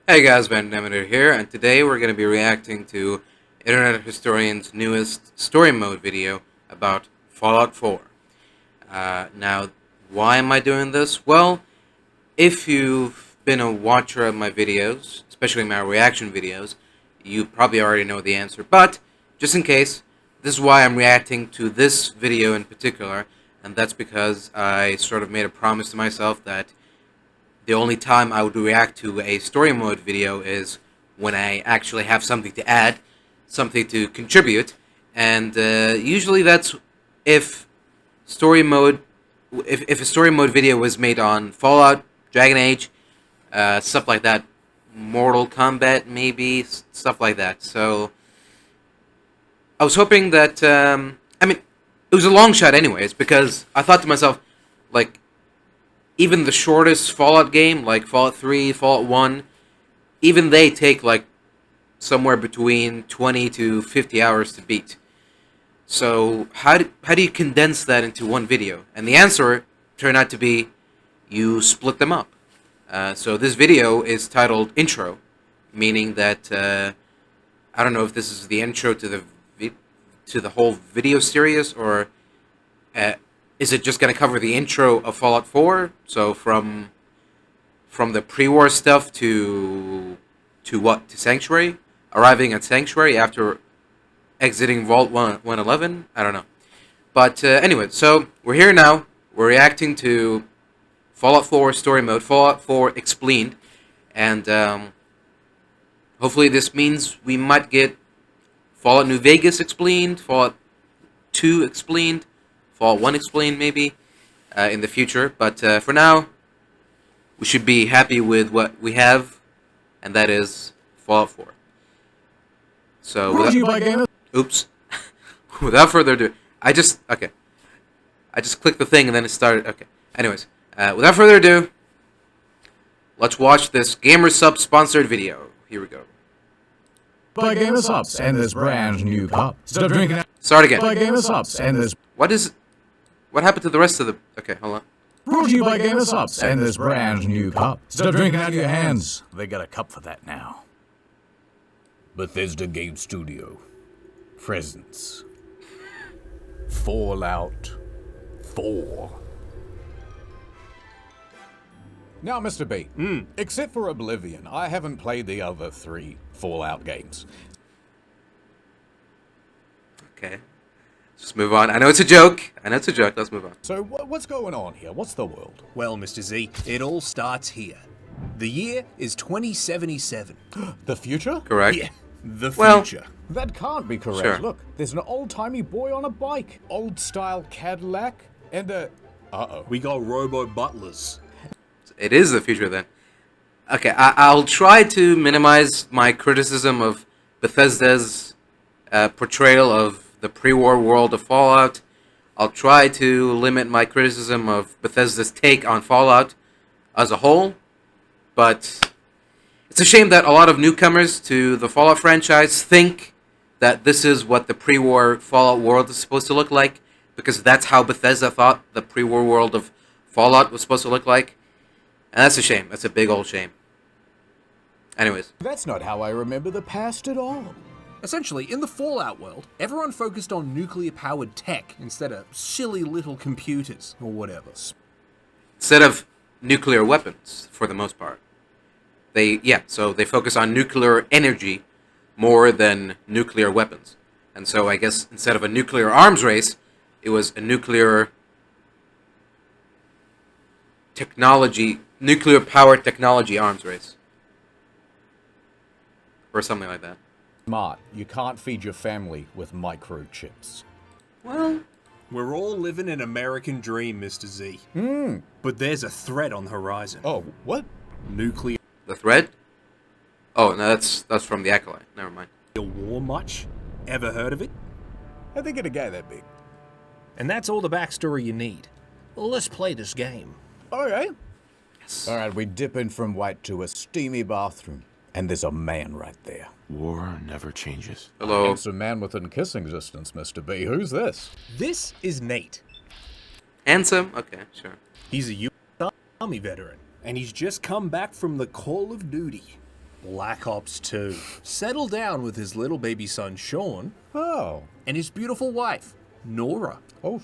Hey guys, Ben Demeter here, and today we're going to be reacting to Internet Historian's newest story mode video about Fallout 4. Now, why am I doing this? Well, if you've been a watcher of my videos, especially my reaction videos, you probably already know the answer, but just in case, this is why I'm reacting to this video in particular, and that's because I sort of made a promise to myself that the only time I would react to a story mode video is when I actually have something to add, something to contribute, and usually that's if story mode, if a story mode video was made on Fallout, Dragon Age, stuff like that, Mortal Kombat maybe, stuff like that. So I was hoping that, I mean, it was a long shot anyways, because I thought to myself, like, even the shortest Fallout game, like Fallout 3, Fallout 1, even they take like somewhere between 20 to 50 hours to beat. So how do you condense that into one video? And the answer turned out to be you split them up. So this video is titled Intro, meaning that I don't know if this is the intro to the whole video series, or is it just going to cover the intro of Fallout 4? So from the pre-war stuff to what? To Sanctuary? Arriving at Sanctuary after exiting Vault 111? I don't know. But anyway, so we're here now. We're reacting to Fallout 4 story mode, Fallout 4 Expleened, and hopefully this means we might get Fallout New Vegas Expleened, Fallout 2 Expleened, Fallout 1 Explained maybe in the future, but for now we should be happy with what we have, and that is Fallout 4. So oops. Without further ado, I just clicked the thing and then it started. Okay. Anyways, without further ado, let's watch this GamerSub sponsored video. Here we go. By GamerSubs and this brand new cup. Stop drinking. Start again. By GamerSubs and this. What happened to the rest of the? Okay, hold on. Brought to you by GamerSubs and this brand new cup. Stop drinking out of your hands. They got a cup for that now. Bethesda Game Studio presents Fallout 4. Now, Mr. B, except for Oblivion, I haven't played the other 3 Fallout games. Okay. Just move on. I know it's a joke. Let's move on. So what's going on here? What's the world? Well, Mr. Z, it all starts here. The year is 2077. The future? Correct. Yeah, the Well- future. That can't be correct. Sure. Look, there's an old-timey boy on a bike, old-style Cadillac, and a... Uh-oh. We got robo butlers. It is the future then. Okay, I'll try to minimize my criticism of Bethesda's portrayal of the pre-war world of Fallout. I'll try to limit my criticism of Bethesda's take on Fallout as a whole, but it's a shame that a lot of newcomers to the Fallout franchise think that this is what the pre-war Fallout world is supposed to look like, because that's how Bethesda thought the pre-war world of Fallout was supposed to look like. And that's a shame. That's a big old shame. Anyways. That's not how I remember the past at all. Essentially, in the Fallout world, everyone focused on nuclear-powered tech instead of silly little computers or whatever. Instead of nuclear weapons, for the most part. So they focus on nuclear energy more than nuclear weapons. And so I guess instead of a nuclear arms race, it was a nuclear powered technology arms race. Or something like that. Smart. You can't feed your family with microchips. Well, We're all living an American dream, Mr. Z. But there's a threat on the horizon. Oh, what? Nuclear the thread? Oh, no, that's from the Acolyte. Never mind. war much? Ever heard of it? How'd they get a guy that big? And that's all the backstory you need. Well, let's play this game. Alright. Yes. Alright, we dip in from white to a steamy bathroom. And there's a man right there. War never changes. Hello. Handsome man within kissing distance, Mr. B. Who's this? This is Nate. Handsome? Okay, sure. He's a U.S. Army veteran, and he's just come back from the Call of Duty. Black Ops 2. Settle down with his little baby son, Sean, Oh. and his beautiful wife, Nora. Oh.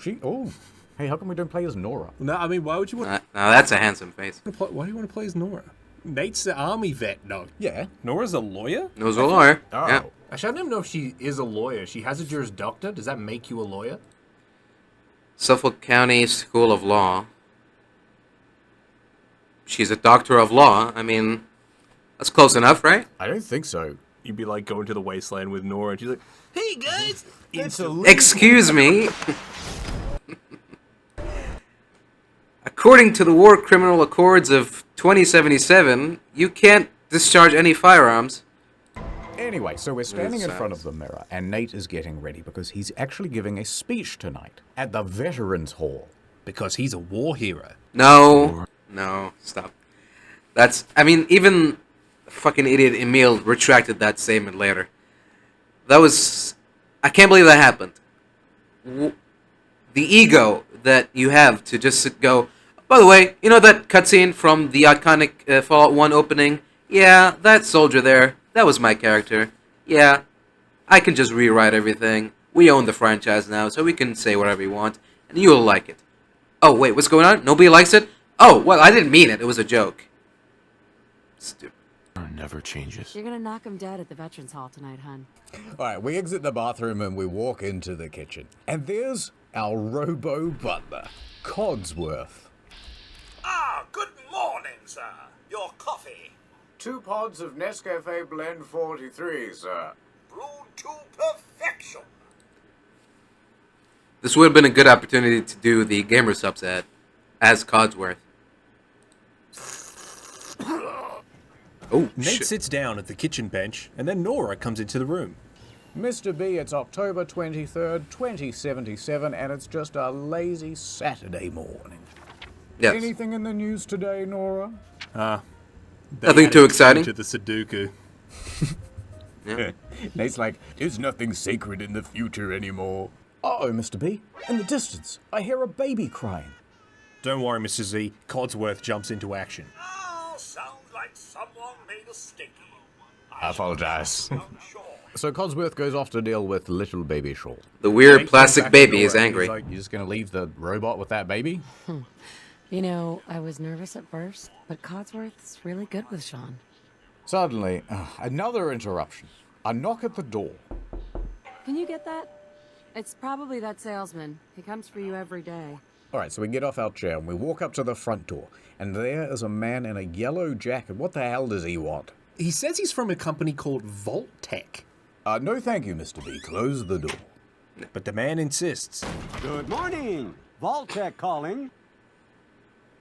Hey, how come we don't play as Nora? No, I mean, why would you want Now that's a handsome face. why do you want to play as Nora? Nate's the army vet, no. Yeah. Nora's a lawyer? Knows a lawyer. Oh. Yeah. Actually, I don't even know if she is a lawyer. She has a Juris Doctor. Does that make you a lawyer? Suffolk County School of Law. She's a doctor of law. I mean, that's close enough, right? I don't think so. You'd be like going to the wasteland with Nora, and she's like, "Hey guys, It's a Excuse me. According to the War Criminal Accords of 2077, you can't discharge any firearms. Anyway, so we're standing in Yes, front of the mirror, and Nate is getting ready because he's actually giving a speech tonight at the Veterans Hall. because he's a war hero." No, stop. I mean, even fucking idiot Emil retracted that statement later. I can't believe that happened. The ego that you have to just go, by the way, you know that cutscene from the iconic Fallout 1 opening? Yeah, that soldier there, that was my character. Yeah, I can just rewrite everything. We own the franchise now, so we can say whatever we want, and you'll like it. Oh, wait, what's going on? Nobody likes it? Oh, well, I didn't mean it. It was a joke. Stupid. Never changes. You're gonna knock him dead at the Veterans Hall tonight, hun. All right, we exit the bathroom and we walk into the kitchen. And there's our robo-butler, Codsworth. Ah, good morning, sir. Your coffee. 2 pods of Nescafe Blend 43, sir. Brewed to perfection. This would have been a good opportunity to do the Gamer Subs ad as Codsworth. Oh, Nate shit. sits down at the kitchen bench, and then Nora comes into the room. Mr. B, it's October 23rd, 2077, and it's just a lazy Saturday morning. Yes. Anything in the news today, Nora? Nothing too exciting. To the Sudoku. Nate's like, there's nothing sacred in the future anymore. Uh-oh, Mr. B. In the distance, I hear a baby crying. Don't worry, Mr. Z. Codsworth jumps into action. Oh, sounds like someone made a stinky. I apologize. I'm sure. So Codsworth goes off to deal with little baby Shaw. The weird Nate plastic comes back to baby is Nora and angry. He's like, you just gonna leave the robot with that baby? You know, I was nervous at first, but Codsworth's really good with Sean. Suddenly, another interruption. A knock at the door. Can you get that? It's probably that salesman. He comes for you every day. All right, so we get off our chair and we walk up to the front door. And there is a man in a yellow jacket. What the hell does he want? He says he's from a company called Vault Tech, No thank you, Mr. B. Close the door. but the man insists. Good morning. Vaultec calling.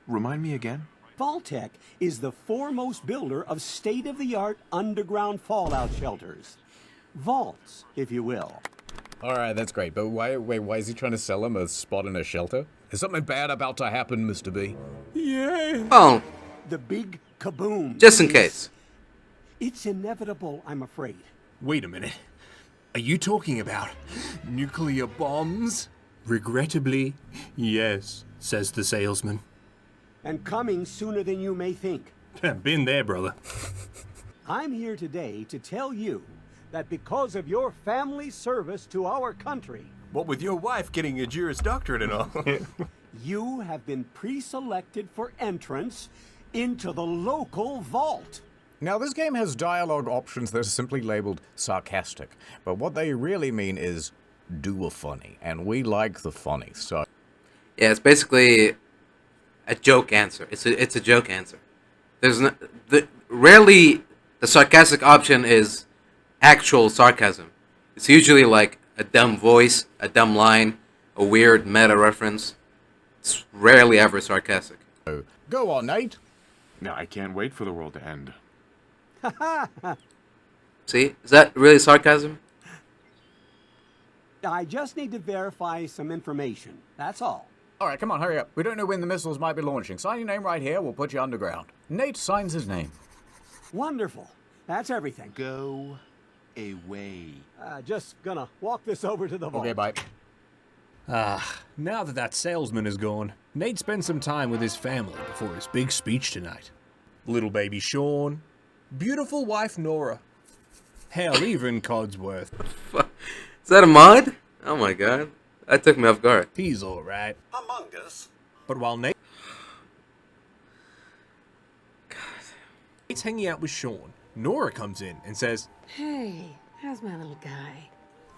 Remind me again? Vaultec is the foremost builder of state-of-the-art underground fallout shelters. Vaults, if you will. All right, that's great. But why is he trying to sell him a spot in a shelter? Is something bad about to happen, Mr. B? Yeah. Oh, The big kaboom. just in case. It's inevitable, I'm afraid. Wait a minute. Are you talking about nuclear bombs? Regrettably, yes, says the salesman. And coming sooner than you may think. Been there, brother. I'm here today to tell you that because of your family's service to our country, What with your wife getting a Juris Doctorate and all? you have been pre-selected for entrance into the local vault. Now, this game has dialogue options that are simply labeled sarcastic, but what they really mean is do a funny, and we like the funny, so... Yeah, it's basically a joke answer. It's a joke answer. Rarely the sarcastic option is actual sarcasm. It's usually like a dumb voice, a dumb line, a weird meta reference. It's rarely ever sarcastic. Go on, Nate. No, I can't wait for the world to end. See? Is that really sarcasm? I just need to verify some information. That's all. All right, come on, hurry up. We don't know when the missiles might be launching. Sign your name right here, we'll put you underground. Nate signs his name. Wonderful. That's everything. Go away. Just gonna walk this over to the vault. Okay, bye. Now that salesman is gone, Nate spends some time with his family before his big speech tonight. Little baby Sean, Beautiful wife Nora. Hell, even Codsworth. Is that a mod? Oh my god. That took me off guard. He's alright. Among Us. But while Nate's hanging out with Sean, Nora comes in and says, Hey, how's my little guy?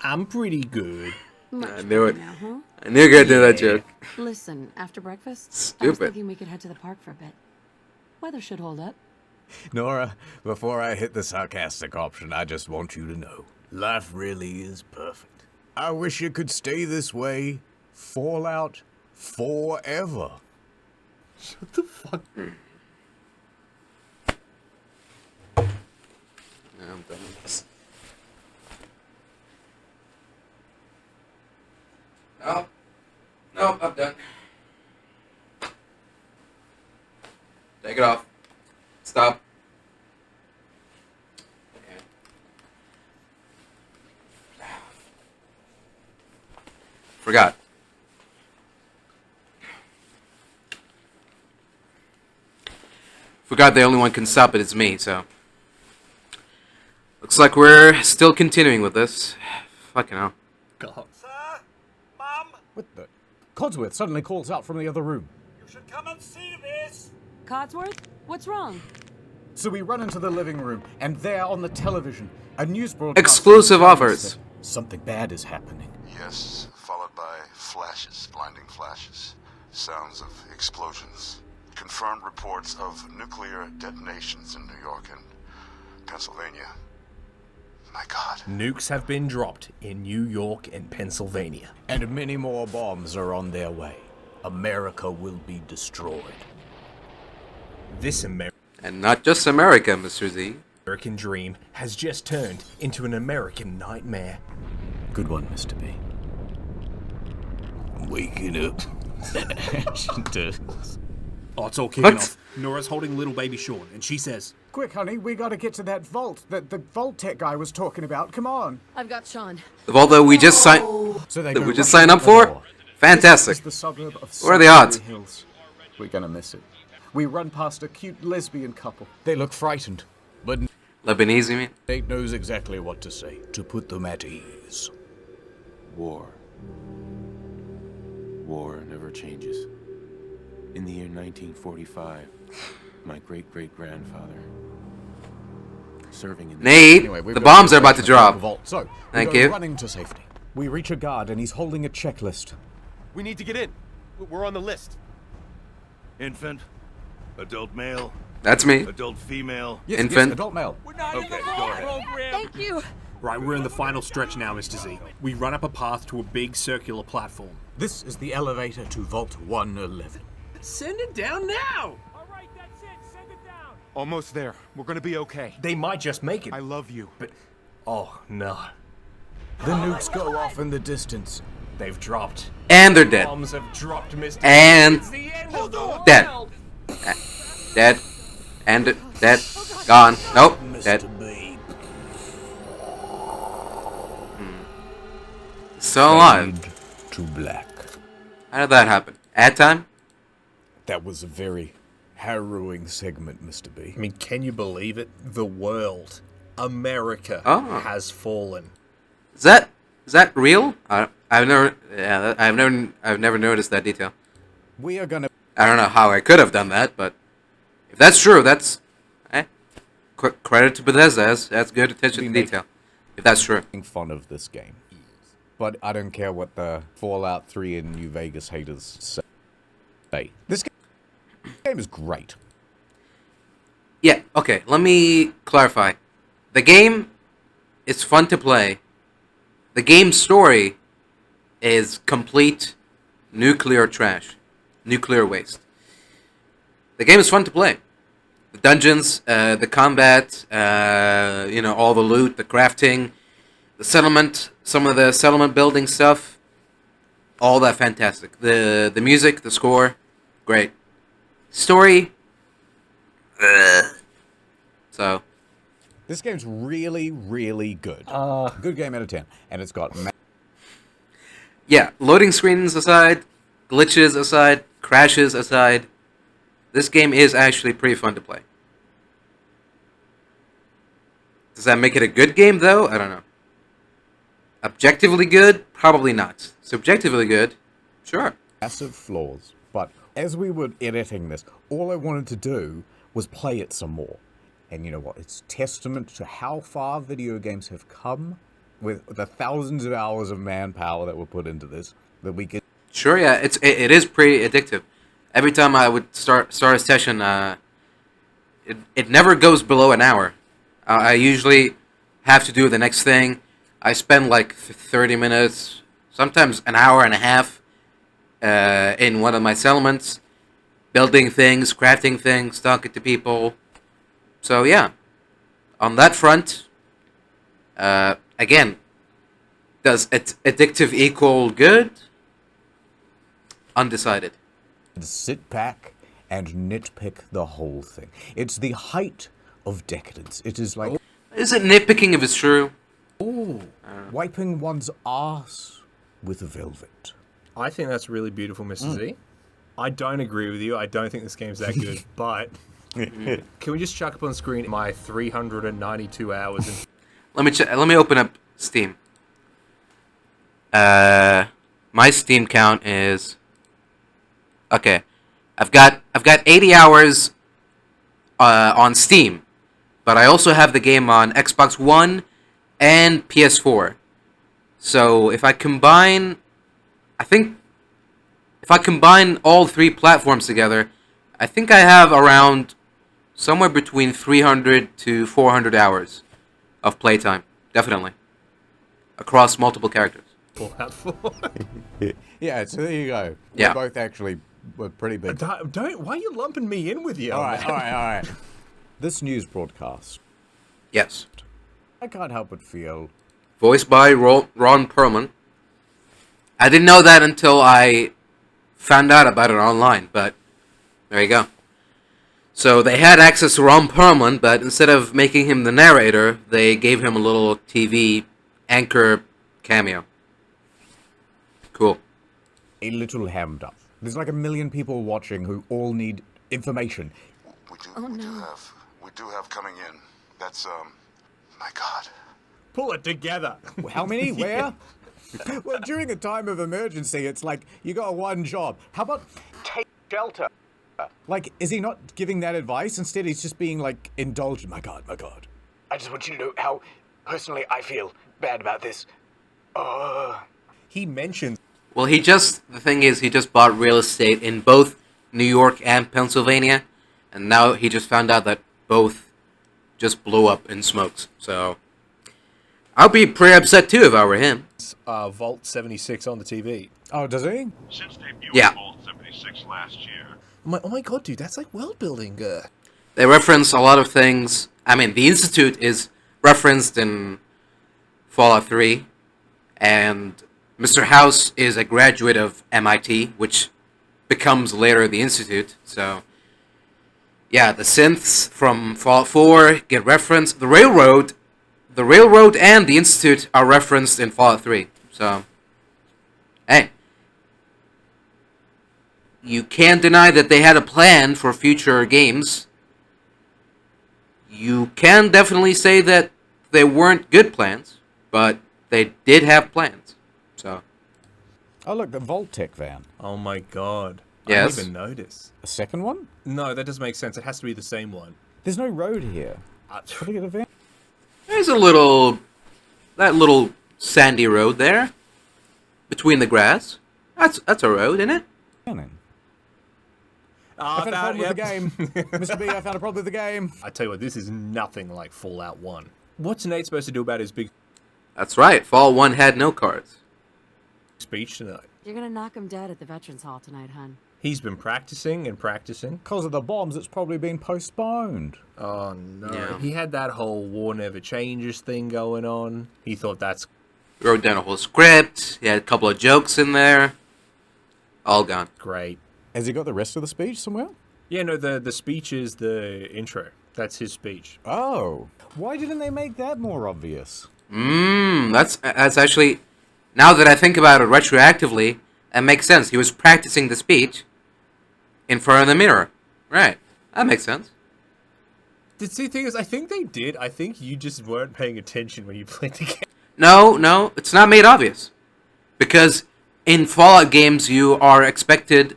I'm pretty good. Much I knew better it. now, huh? I knew you were gonna do that joke. Listen, after breakfast, I was Stupid. thinking we could head to the park for a bit. Weather should hold up. Nora, before I hit the sarcastic option, I just want you to know, life really is perfect. I wish it could stay this way, Fallout, forever. What the fuck? I'm done with this. No. Nope, I'm done. Take it off. Stop. Yeah. Forgot. Forgot the only one can stop it is me, so. Looks like we're still continuing with this. Fucking hell. God. Sir? Mum? What the? Codsworth suddenly calls out from the other room. You should come and see this. Codsworth, what's wrong? So we run into the living room, and there on the television, a news broadcast. Exclusive tells us offers. that something bad is happening. Yes, followed by flashes, blinding flashes, sounds of explosions, confirmed reports of nuclear detonations in New York and Pennsylvania. My God. Nukes have been dropped in New York and Pennsylvania. And many more bombs are on their way. America will be destroyed. This And not just America, Mr. Z. American dream has just turned into an American nightmare. Good one, Mr. B. I'm waking up. Oh, it's all kicking What? off. Nora's holding little baby Sean, and she says, Quick, honey, we gotta get to that vault that the Vault Tech guy was talking about. Come on. I've got Sean. The vault that we just signed. So they That go we just rushing signed up the for? door. Fantastic. This is the suburb of What are the Sunbury odds? Hills. We're gonna miss it. We run past a cute lesbian couple. They look frightened, but Lebanese, you mean? Nate knows exactly what to say to put them at ease. War. War never changes. In the year 1945, my great-great-grandfather, serving in the... Nate, Anyway, we've the got bombs are to about to the drop. vault. So, Thank we go you. running to safety. We reach a guard and he's holding a checklist. We need to get in. We're on the list. Infant, adult male, That's me. adult female. Yes, Infant. Yes, adult male. Okay, go ahead. Thank you. right, we're in the final stretch now, Mr. Z. We run up a path to a big circular platform. This is the elevator to Vault 111. Send it down now! All right, that's it. Send it down. Almost there. We're gonna be okay. They might just make it. I love you. But, oh, no. The nukes go off in the distance. They've dropped. And they're dead. Bombs have dropped, Mr. And It's the end of the dead. world. Dead. And dead. Gone. Nope. Dead. B. Still alive. Fade to black. How did that happen? Ad time? That was a very harrowing segment, Mr. B. I mean, can you believe it? The world, America, Oh. has fallen. Is that real? I've never noticed that detail. We are gonna I don't know how I could have done that, but if that's true, that's credit to Bethesda. That's good attention to We make- detail. If that's true. make fun of this game. But I don't care what the Fallout 3 and New Vegas haters say. This game is great. Yeah, okay, let me clarify. The game is fun to play. The game's story is complete nuclear trash. Nuclear waste. The game is fun to play. The dungeons, the combat, all the loot, the crafting, the settlement, some of the settlement building stuff, all that fantastic. The music, the score, great. Story, so This game's really, really good. Good game out of 10. And it's got yeah, loading screens aside, glitches aside, crashes aside, this game is actually pretty fun to play. Does that make it a good game, though? I don't know. Objectively good? Probably not. Subjectively good? Sure. Massive flaws. But as we were editing this, all I wanted to do was play it some more. And you know what? It's testament to how far video games have come with the thousands of hours of manpower that were put into this that we can. Sure, yeah. It is pretty addictive. Every time I would start a session, it never goes below an hour. I usually have to do the next thing. I spend like 30 minutes, sometimes an hour and a half, in one of my settlements, building things, crafting things, talking to people. So yeah, on that front, again, does addictive equal good? Undecided. Sit back and nitpick the whole thing. It's the height of decadence. It is like Is it nitpicking if it's true? wiping one's ass with velvet. I think that's really beautiful, Mr. Z. I don't agree with you. I don't think this game's that good, but can we just chuck up on screen my 392 hours? And Let me open up Steam. My Steam count is okay. I've got 80 hours on Steam, but I also have the game on Xbox One and PS4. So if I combine, I think if I combine all three platforms together, I think I have around somewhere between 300 to 400 hours of playtime, definitely, across multiple characters. Fallout 4. Yeah, so there you go. Yeah. We're both actually were pretty big. Don't. Why are you lumping me in with you? All right. This news broadcast, Yes. I can't help but feel Voiced by Ron Perlman. I didn't know that until I found out about it online, but there you go. So they had access to Ron Perlman, but instead of making him the narrator, they gave him a little TV anchor cameo. Cool. a little hammed up. There's like a million people watching who all need information. We do have coming in. That's my God. Pull it together. How many? Where? Well, during a time of emergency, it's like you got one job. How about take shelter? Like, is he not giving that advice? Instead, he's just being like indulgent. My God. I just want you to know how personally I feel bad about this. He mentions. Well, the thing is, he just bought real estate in both New York and Pennsylvania, and now he just found out that both just blew up in smokes. So, I'll be pretty upset too if I were him. Vault 76 on the TV. Oh, does he? Since debuting Yeah. Vault 76 last year, Oh my god, dude, that's like world building. They reference a lot of things. I mean, the Institute is referenced in Fallout 3, and Mr. House is a graduate of MIT, which becomes later the Institute. So, yeah, the synths from Fallout 4 get referenced. The railroad and the Institute are referenced in Fallout 3. So, hey. You can't deny that they had a plan for future games. You can definitely say that they weren't good plans, but they did have plans. So, Oh, look, the Vault-Tec van. Oh my god. Yes. I didn't even notice. A second one? No, that doesn't make sense. It has to be the same one. There's no road here. Could I get a van? there's that little sandy road there between the grass. That's a road, isn't it? I found a problem with the game. Mr. B, I found a problem with the game. I tell you what, this is nothing like Fallout 1. What's Nate supposed to do about his big That's right. Fallout 1 had no cards. speech tonight? You're gonna knock him dead at the Veterans Hall tonight, hun. He's been practicing and practicing. Because of the bombs, it's probably been postponed. Oh no. Yeah. He had that whole war never changes thing going on. He thought that's Wrote down a whole script. He had a couple of jokes in there. All gone. great. Has he got the rest of the speech somewhere? Yeah, no, the speech is the intro. That's his speech. Oh. Why didn't they make that more obvious? That's actually, now that I think about it retroactively, that makes sense. He was practicing the speech in front of the mirror. Right. That makes sense. The thing is, I think they did. I think you just weren't paying attention when you played the game. No, it's not made obvious. Because in Fallout games, you are expected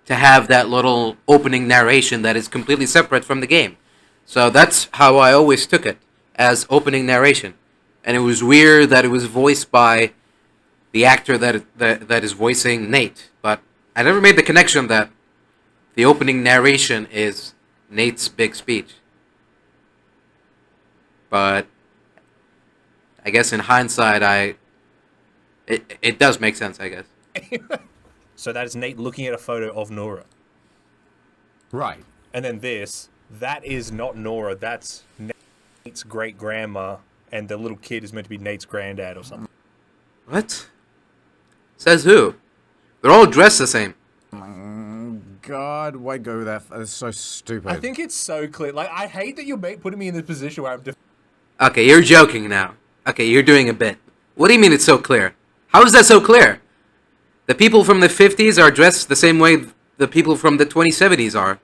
to have that little opening narration that is completely separate from the game. So that's how I always took it, as opening narration. And it was weird that it was voiced by the actor that is voicing Nate. But I never made the connection that the opening narration is Nate's big speech. But I guess in hindsight, it does make sense, I guess. So that is Nate looking at a photo of Nora. Right. And then that is not Nora, that's Nate's great-grandma, and the little kid is meant to be Nate's granddad or something. What? Says who? They're all dressed the same. God, why go that? That's so stupid. I think it's so clear. Like, I hate that you're putting me in this position where I'm... Okay, you're joking now. Okay, you're doing a bit. What do you mean it's so clear? How is that so clear? The people from the 50s are dressed the same way the people from the 2070s are.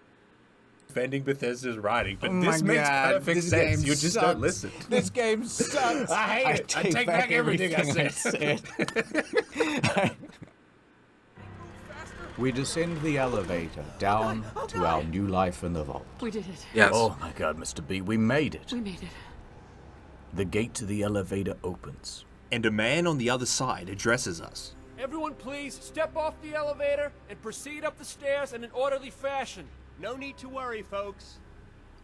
Defending Bethesda's writing, but Oh this my makes God, perfect this sense. game You just sucks. don't listen. This game sucks. I hate it. I take back everything I said. We descend the elevator down to our new life in the vault. We did it. Yes. Oh my God, Mr. B, we made it. We made it. The gate to the elevator opens. And a man on the other side addresses us. Everyone please step off the elevator and proceed up the stairs in an orderly fashion. No need to worry, folks.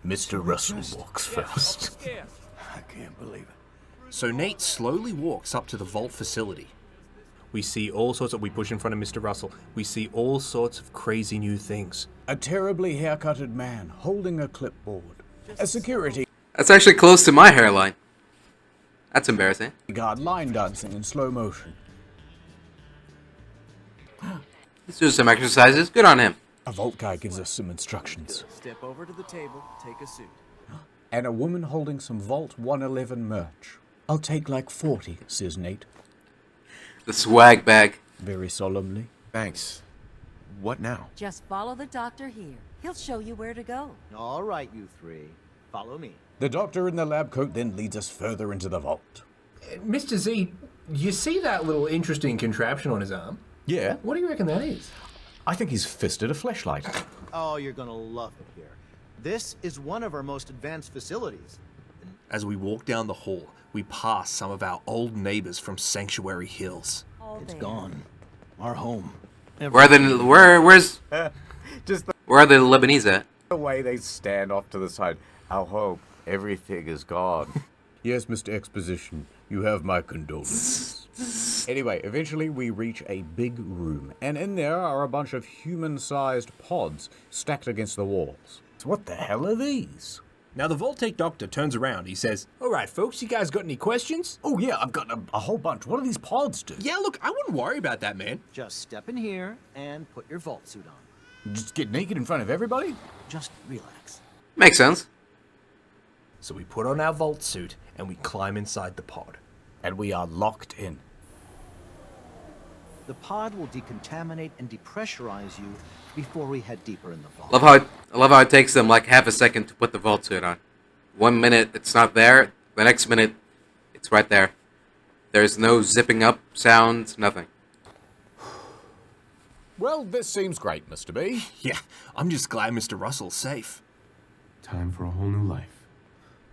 Mr. Russell walks Yes, up the first. stairs. I can't believe it. So Nate slowly walks up to the vault facility. We see all sorts of... We push in front of Mr. Russell. We see all sorts of crazy new things. A terribly haircutted man holding a clipboard. A security That's actually close to my hairline. That's embarrassing. guard line dancing in slow motion. Let's do some exercises. Good on him. A vault guy gives us some instructions. Step over to the table, take a suit. And a woman holding some Vault 111 merch. I'll take like 40, says Nate, The swag bag. very solemnly. Thanks. What now? Just follow the doctor here. He'll show you where to go. All right, you three. Follow me. The doctor in the lab coat then leads us further into the vault. Mr. Z, you see that little interesting contraption on his arm? Yeah, What do you reckon that is? I think he's fisted a fleshlight. Oh, you're gonna love it here. This is one of our most advanced facilities. As we walk down the hall, we pass some of our old neighbors from Sanctuary Hills. It's gone. Our home. Where's Just where are the Lebanese at? the way they stand off to the side. Our hope, everything is gone. Yes, Mr. Exposition, you have my condolences. Anyway, eventually we reach a big room, and in there are a bunch of human-sized pods stacked against the walls. What the hell are these? Now the Vault-Tec doctor turns around. He says, "All right, folks, you guys got any questions?" Oh yeah, I've got a whole bunch. What do these pods do? Yeah, look, I wouldn't worry about that, man. Just step in here and put your vault suit on. Just get naked in front of everybody? Just relax. Makes sense. So we put on our vault suit and we climb inside the pod. And we are locked in. The pod will decontaminate and depressurize you before we head deeper in the vault. I love how it takes them like half a second to put the vault suit on. 1 minute it's not there, the next minute it's right there. There's no zipping up sounds, nothing. Well, this seems great, Mr. B. Yeah, I'm just glad Mr. Russell's safe. Time for a whole new life.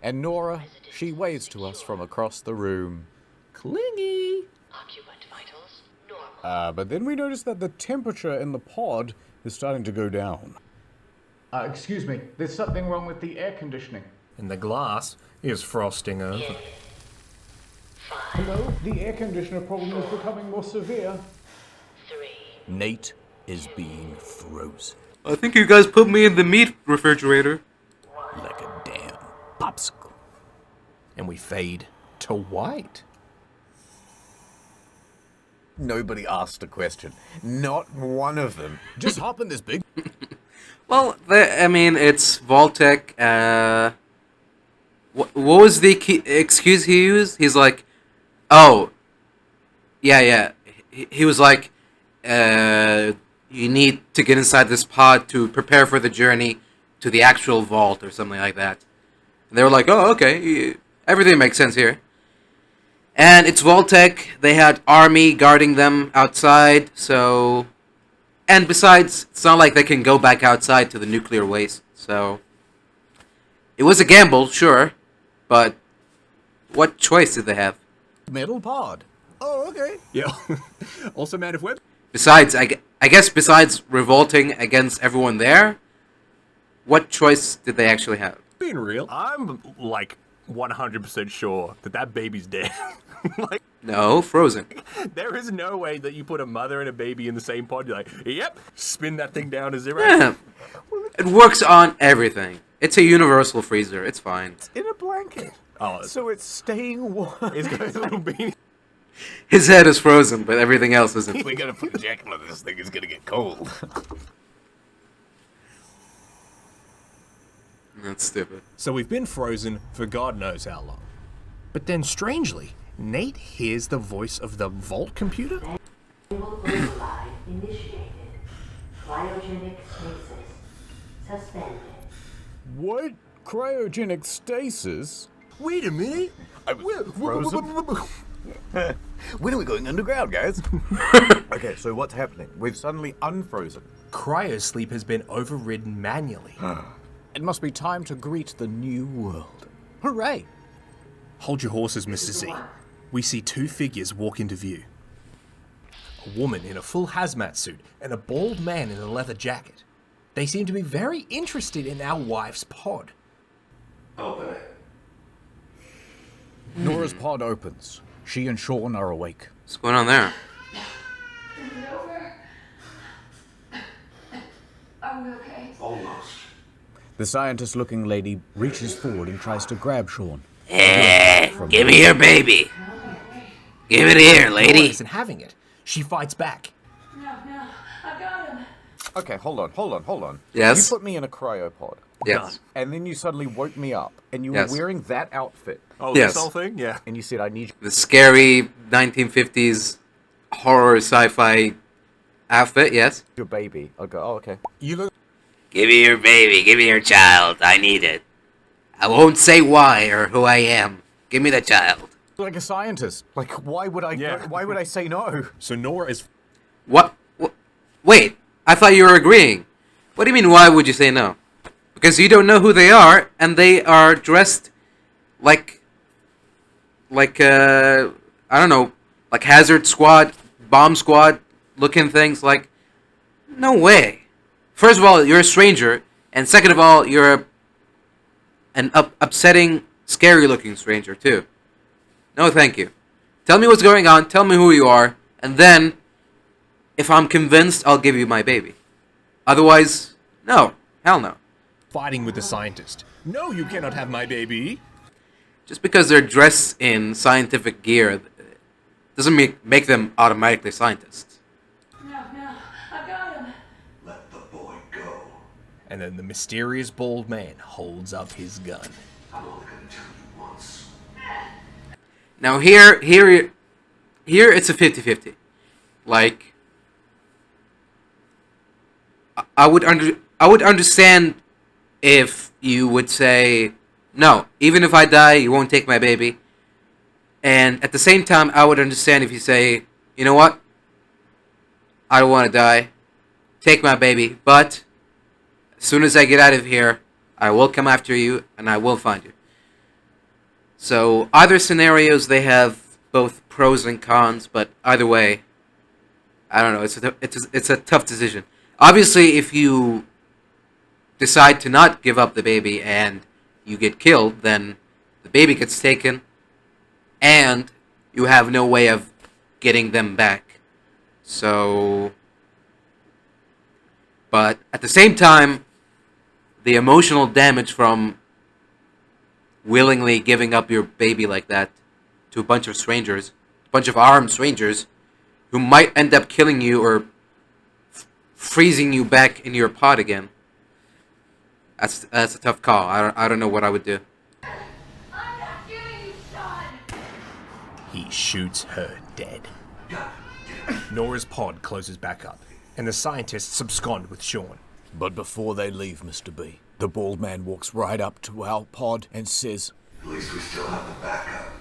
And Nora, she waves to us from across the room. Clingy. Occupant vitals normal. But then we notice that the temperature in the pod is starting to go down. Excuse me, there's something wrong with the air conditioning. And the glass is frosting over. Hello? The air conditioner problem is becoming more severe. 3. Nate is being frozen I think you guys put me in the meat refrigerator. like a damn popsicle. And we fade to white. Nobody asked a question. Not one of them. Just hop in this big... Well, I mean, it's Vault-Tec. What was the excuse he used? He's like, oh, yeah. He was like, you need to get inside this pod to prepare for the journey to the actual vault or something like that. And they were like, "Oh, okay, everything makes sense here." And it's Voltec. They had army guarding them outside, so... And besides, it's not like they can go back outside to the nuclear waste, so... It was a gamble, sure, but what choice did they have? Metal pod. Oh, okay. Yeah. Also, man, if we're Besides, I guess besides revolting against everyone there, what choice did they actually have? being real, I'm like 100% sure that that baby's dead. Like, No, frozen. there is no way that you put a mother and a baby in the same pod. You're like, yep, spin that thing down to 0. Yeah. It works on everything. It's a universal freezer. It's fine. In a blanket. Oh, So it's staying warm. it's got his little beanie. His head is frozen, but everything else isn't. We gotta put a jacket on this thing. It's gonna get cold. That's stupid. So we've been frozen for God knows how long. But then, strangely, Nate hears the voice of the Vault computer. Stable override initiated. Cryogenic stasis suspended. What? Cryogenic stasis? Wait a minute. When are we going underground, guys? Okay, so what's happening? We've suddenly unfrozen. Cryosleep has been overridden manually. It must be time to greet the new world. Hooray! Hold your horses, Mr. Z. We see two figures walk into view. A woman in a full hazmat suit and a bald man in a leather jacket. They seem to be very interested in our wife's pod. Open it. Nora's pod opens. She and Sean are awake. What's going on there? Is it over? Are we okay? Almost. The scientist-looking lady reaches forward and tries to grab Sean. Give me your baby. Give it here, Nora lady. isn't having it. She fights back. No, I've got him. Okay, hold on. Yes? You put me in a cryopod. Yes. And then you suddenly woke me up, and you Yes. were wearing that outfit. Oh, Yes. this whole thing? Yeah. And you said, I need The scary 1950s horror sci-fi outfit, yes? your baby. I'll go, oh, okay. You look. Give me your baby. Give me your child. I need it. I won't say why or who I am. Give me the child. Like a scientist. Like, why would I say no? So Nora is. What? Wait, I thought you were agreeing. What do you mean, why would you say no? Because you don't know who they are, and they are dressed like, I don't know, like Hazard Squad, Bomb Squad looking things, like, no way. First of all, you're a stranger, and second of all, you're an upsetting, scary-looking stranger, too. No, thank you. Tell me what's going on, tell me who you are, and then, if I'm convinced, I'll give you my baby. Otherwise, no. Hell no. Fighting with the scientist. No, you cannot have my baby. Just because they're dressed in scientific gear doesn't make them automatically scientists. No, I've got him. Let the boy go. And then the mysterious bald man holds up his gun. I'm only gonna tell you once. Now here it's a 50-50. Like, I would understand if you would say, no, even if I die, you won't take my baby. And at the same time, I would understand if you say, you know what? I don't want to die. Take my baby. But as soon as I get out of here, I will come after you and I will find you. So either scenarios, they have both pros and cons. But either way, I don't know. It's a tough decision. Obviously, if you decide to not give up the baby and you get killed, then the baby gets taken and you have no way of getting them back. So, but at the same time, the emotional damage from willingly giving up your baby like that to a bunch of strangers, a bunch of armed strangers, who might end up killing you or freezing you back in your pod again. That's a tough call. I don't know what I would do. I'm not giving you son. He shoots her dead. Nora's pod closes back up, and the scientists abscond with Sean. But before they leave, Mr. B, The bald man walks right up to our pod and says, At least we still have the backup.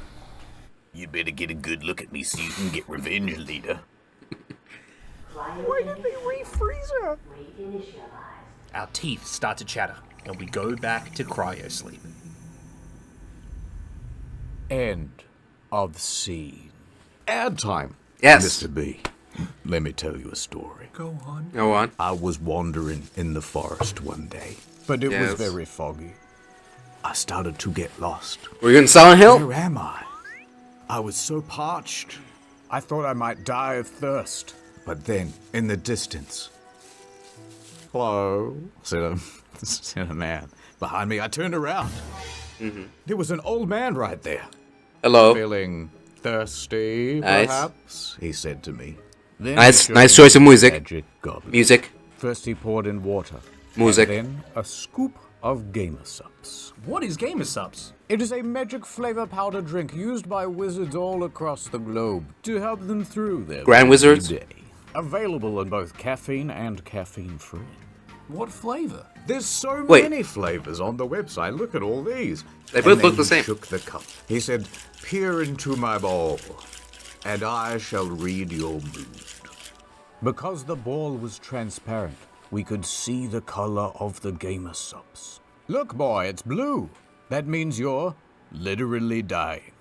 "You better get a good look at me so you can get revenge, leader." Why did they refreeze her? Reinitialized. Our teeth start to chatter, and we go back to cryo sleep. End of scene. Ad time. Yes. Mr. B, let me tell you a story. Go on. Go on. I was wandering in the forest one day, but it Yes. was very foggy. I started to get lost. Were you in Silent Hill? Where am I? I was so parched. I thought I might die of thirst. But then, in the distance, "Hello," said a man behind me. I turned around. There was an old man right there. Hello. "Feeling thirsty, Nice. perhaps?" he said to me. Then Nice- he nice showed me choice of his music. magic goblet. Music. First he poured in water. Music. And then a scoop of gamer subs. What is Gamer Subs? It is a magic flavor powder drink used by wizards all across the globe to help them through their Grand busy wizards? day. Available in both caffeine and caffeine-free. What flavor? There's so Wait. many flavors on the website. Look at all these. They And both then look the he same. shook the cup. He said, "Peer into my ball, and I shall read your mood." Because the ball was transparent, we could see the color of the gamer subs. "Look, boy, it's blue. That means you're literally dying."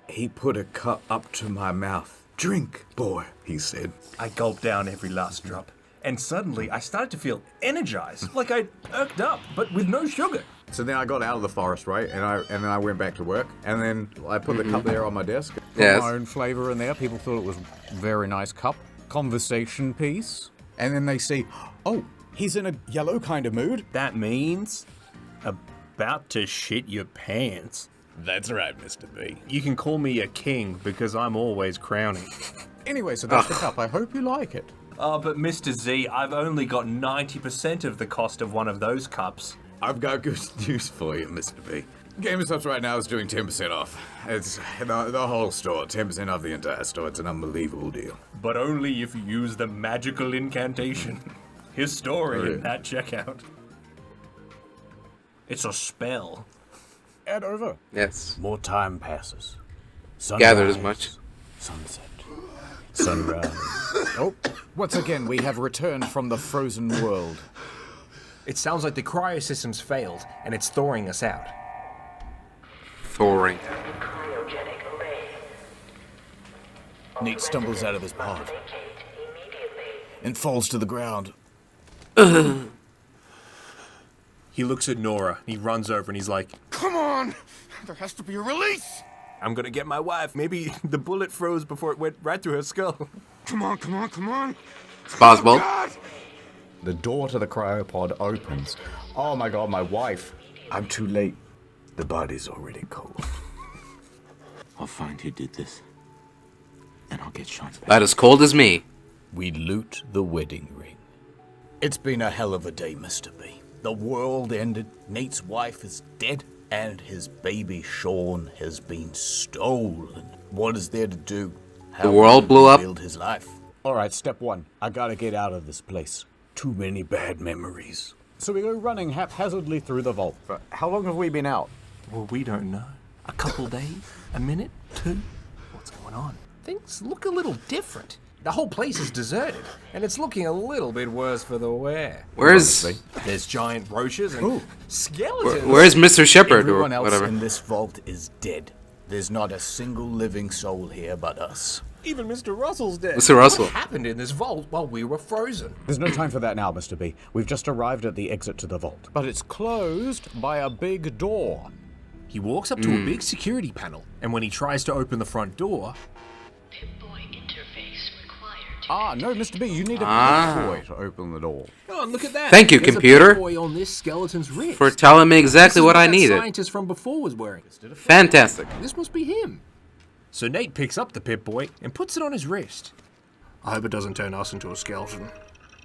He put a cup up to my mouth. "Drink, boy," he said. I gulped down every last drop, and suddenly I started to feel energized, like I'd perked up, but with no sugar. So then I got out of the forest, right? And then I went back to work. And then I put the cup there on my desk. Put Yes. my own flavor in there. People thought it was a very nice cup. Conversation piece. And then they see, "Oh, he's in a yellow kind of mood." That means about to shit your pants. That's right, Mr. B. You can call me a king because I'm always crowning. Anyway, so that's the cup. I hope you like it. Oh, but Mr. Z, I've only got 90% of the cost of one of those cups. I've got good news for you, Mr. B. Gamer Subs right now is doing 10% off. It's the whole store, 10% off the entire store. It's an unbelievable deal. But only if you use the magical incantation. His story in that checkout. It's a spell. Ad over. Yes. More time passes. Gathered as much. Sunset. Sunrise. Oh, once again, we have returned from the frozen world. It sounds like the cryo system's failed, and it's thawing us out. Thawing. Nate stumbles out of his pod and falls to the ground. He looks at Nora, he runs over and he's like, Come on! There has to be a release! I'm gonna get my wife. Maybe the bullet froze before it went right through her skull. Come on, come on, come on! It's possible. God! The door to the cryopod opens. Oh my god, my wife. I'm too late. The body's already cold. I'll find who did this, and I'll get Sean's back. About as cold as me. We loot the wedding ring. It's been a hell of a day, Mr. B. The world ended, Nate's wife is dead, and his baby Sean has been stolen. What is there to do? The world blew up. Build his life. Alright, step one. I gotta get out of this place. Too many bad memories. So we go running haphazardly through the vault. How long have we been out? Well, we don't know. A couple days? A minute? 2? What's going on? Things look a little different. The whole place is deserted, and it's looking a little bit worse for the wear. There's giant roaches and skeletons. Where's Mr. Shepard or Everyone else whatever? in this vault is dead. There's not a single living soul here but us. Even Mr. Russell's dead. Mr. Russell. What happened in this vault while we were frozen? There's no time for that now, Mr. B. We've just arrived at the exit to the vault. But it's closed by a big door. He walks up to a big security panel, and when he tries to open the front door... Ah, no, Mr. B, you need a Pip-Boy to open the door. Oh, look at that. Thank you, There's computer, a Pip-Boy on this skeleton's wrist. for telling me exactly This is what I that needed. scientist from before was wearing. Fantastic. This must be him. So Nate picks up the Pip-Boy and puts it on his wrist. I hope it doesn't turn us into a skeleton.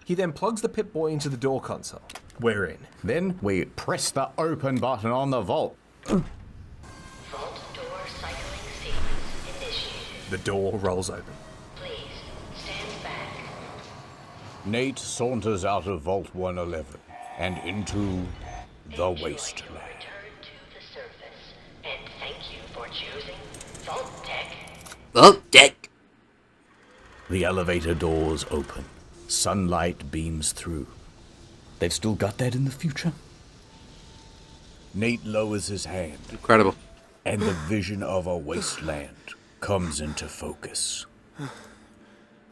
He then plugs the Pip-Boy into the door console. We're in. Then we press the open button on the vault. Vault door cycling sequence initiated. The door rolls open. Please stand back. Nate saunters out of Vault 111 and into the wasteland. Return to the surface, and thank you for choosing Vault Tech. Vault Tech. The elevator doors open. Sunlight beams through. They've still got that in the future? Nate lowers his hand. Incredible. And the vision of a wasteland comes into focus.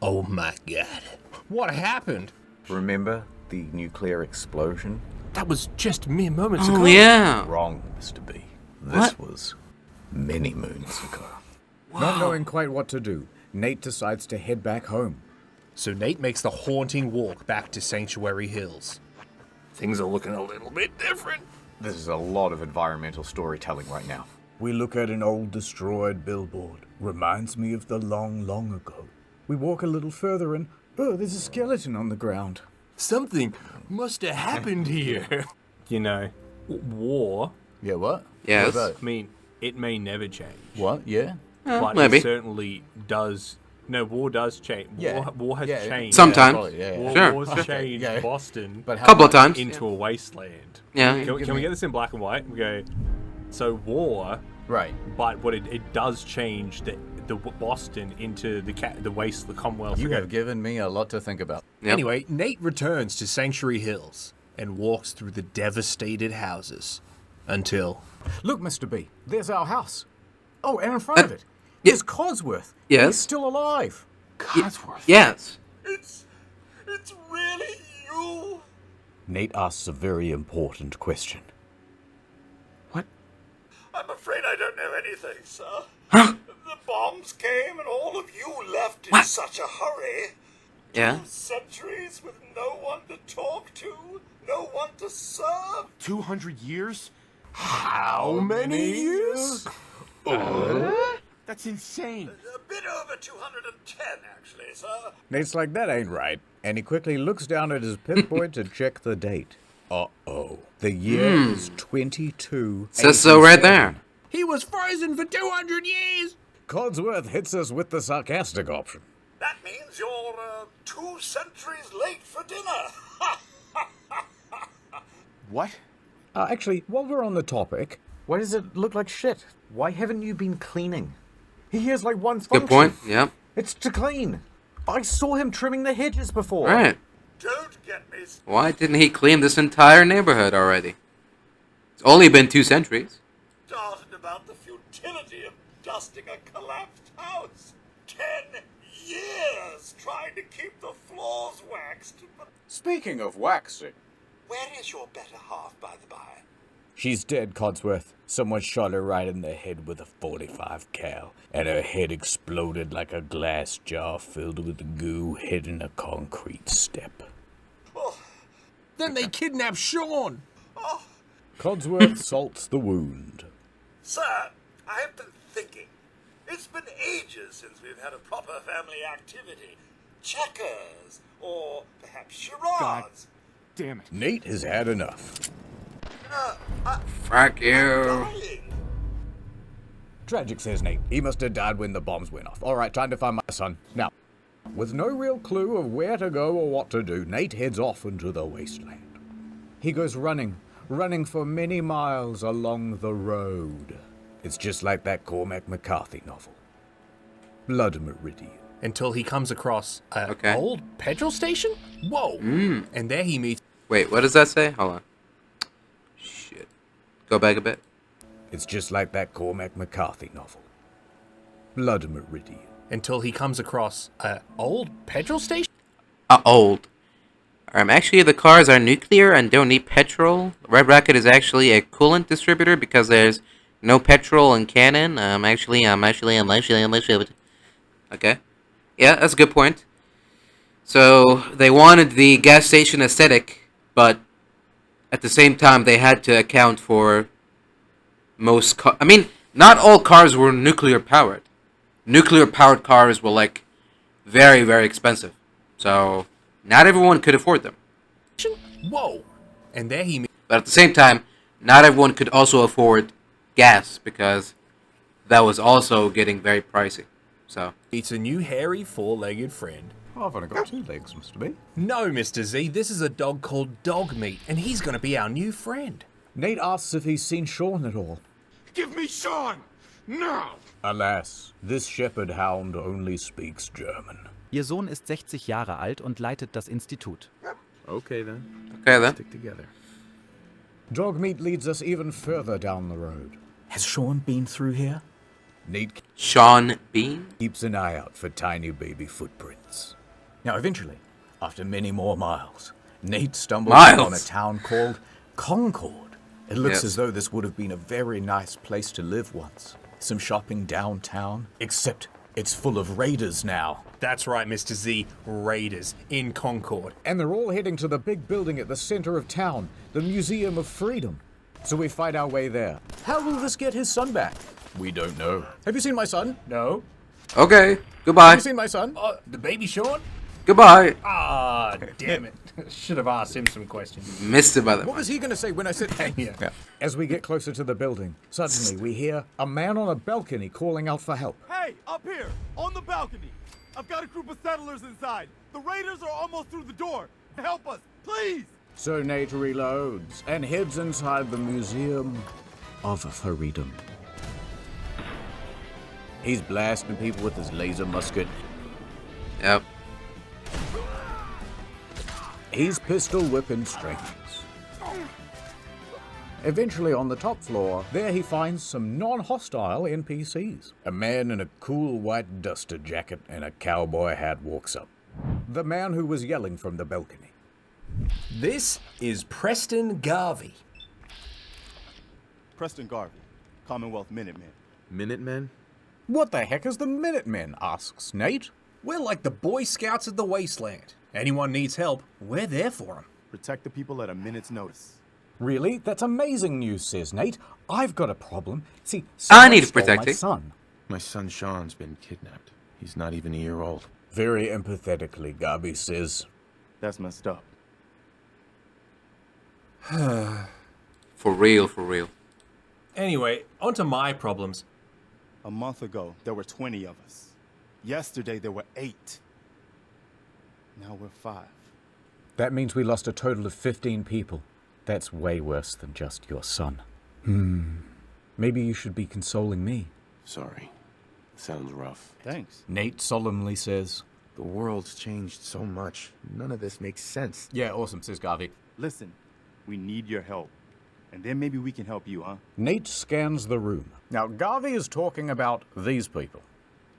Oh my god. What happened? Remember the nuclear explosion? That was just mere moments ago. Oh, yeah. Wrong, Mr. B. This was many moons ago. Not knowing quite what to do, Nate decides to head back home. So Nate makes the haunting walk back to Sanctuary Hills. Things are looking a little bit different. This is a lot of environmental storytelling right now. We look at an old destroyed billboard. Reminds me of the long, long ago. We walk a little further and, oh, there's a skeleton on the ground. Something must have happened here. You know, war. Yeah, what? Yes. What about I mean, it may never change. What? Yeah? But maybe. it certainly does. No, war does change. Yeah. War has changed. Sometimes. War's changed Boston But how Couple of much? times. into a wasteland. Yeah. Can we get this in black and white? We go, so war, Right. but what it does change the Boston into the waste, the Commonwealth. You have given me a lot to think about. Yep. Anyway, Nate returns to Sanctuary Hills and walks through the devastated houses until... Look, Mr. B, there's our house. Oh, and in front of it, yeah. is Codsworth. Yes. He's still alive. Codsworth? Yes. It's really you? Nate asks a very important question. What? I'm afraid I don't know anything, sir. Huh? The bombs came and all of you left in What? such a hurry. Yeah. 2 centuries with no one to talk to, no one to serve. 200 years? How many years? That's insane. A bit over 210, actually, sir. Nate's like, that ain't right. And he quickly looks down at his pinpoint to check the date. Uh-oh. The year is 22. Says so right there. He was frozen for 200 years! Codsworth hits us with the sarcastic option. That means you're 2 centuries late for dinner. What? Actually, while we're on the topic, Why does it look like shit? Why haven't you been cleaning? He has like one function. Good point. Yep. It's to clean. I saw him trimming the hedges before. Right. Don't get me Why didn't he clean this entire neighborhood already? It's only been 2 centuries. started about the futility of dusting a collapsed house. 10 years trying to keep the floors waxed. But speaking of waxing, where is your better half, by the by? she's dead, Codsworth. Someone shot her right in the head with a 45 cal, and her head exploded like a glass jar filled with goo hitting a concrete step. Then they kidnapped Sean! Codsworth salts the wound. Sir, I've been thinking. It's been ages since we've had a proper family activity. Checkers, or perhaps charades. Damn it. Nate has had enough. Fuck you. Dying. Tragic, says Nate. He must have died when the bombs went off. All right, time to find my son. Now, with no real clue of where to go or what to do, Nate heads off into the wasteland. He goes running for many miles along the road. It's just like that Cormac McCarthy novel, Blood Meridian. Until he comes across an old petrol station? Whoa! And there he meets... Wait, what does that say? Hold on. Shit. Go back a bit. It's just like that Cormac McCarthy novel, Blood Meridian. Until he comes across an old petrol station? Old. Actually, the cars are nuclear and don't need petrol. Red Rocket is actually a coolant distributor because there's no petrol in canon. Actually. Okay. Yeah, that's a good point. So, they wanted the gas station aesthetic, but at the same time, they had to account for most not all cars were nuclear powered. Nuclear powered cars were, like, very, very expensive. So, not everyone could afford them. Whoa! And there he meets... But at the same time, not everyone could also afford gas because that was also getting very pricey. So meets a new hairy four-legged friend Oh, I've only got 2 legs, Mr. B. No, Mr. Z, this is a dog called Dog Meat, and he's gonna be our new friend. Nate asks if he's seen Sean at all. Give me Sean! Now! Alas, this shepherd hound only speaks German. Ihr Sohn ist 60 Jahre alt und leitet das Institut. Okay then. Okay then. Stick together. Dogmeat leads us even further down the road. Has Sean been through here? Nate Sean Bean? keeps an eye out for tiny baby footprints. Now, eventually, after many more miles, Nate stumbles Miles? upon a town called Concord. It looks Yes. as though this would have been a very nice place to live once. Some shopping downtown, except it's full of raiders now. That's right, Mr. Z, raiders in Concord. And they're all heading to the big building at the center of town, the Museum of Freedom. So we fight our way there. How will this get his son back? We don't know. Have you seen my son? No. Okay, goodbye. Have you seen my son? The baby Sean? Goodbye. Ah, damn it. Should have asked him some questions. Missed it by the What was he going to say when I said... Yeah. As we get closer to the building, suddenly we hear a man on a balcony calling out for help. Hey, up here, on the balcony. I've got a group of settlers inside. The raiders are almost through the door. Help us, please! So Nate reloads and heads inside the Museum of Freedom. He's blasting people with his laser musket. Yep. He's pistol whipping strangers. Eventually, on the top floor, there he finds some non-hostile NPCs. A man in a cool white duster jacket and a cowboy hat walks up. The man who was yelling from the balcony. This is Preston Garvey. Preston Garvey, Commonwealth Minutemen. Minutemen? What the heck is the Minutemen? Asks Nate. We're like the Boy Scouts of the Wasteland. Anyone needs help, we're there for them. Protect the people at a minute's notice. Really? That's amazing news, says Nate. I've got a problem. See, I need someone stole protecting. my son. My son Sean's been kidnapped. He's not even a year old. Very empathetically, Garvey says. That's messed up. For real, for real. Anyway, on to my problems. A month ago, there were 20 of us. Yesterday, there were 8. Now we're 5. That means we lost a total of 15 people. That's way worse than just your son. Maybe you should be consoling me. Sorry. Sounds rough. Thanks. Nate solemnly says. The world's changed so much. None of this makes sense. Yeah, awesome, says Garvey. Listen, we need your help. And then maybe we can help you, huh? Nate scans the room. Now, Garvey is talking about these people.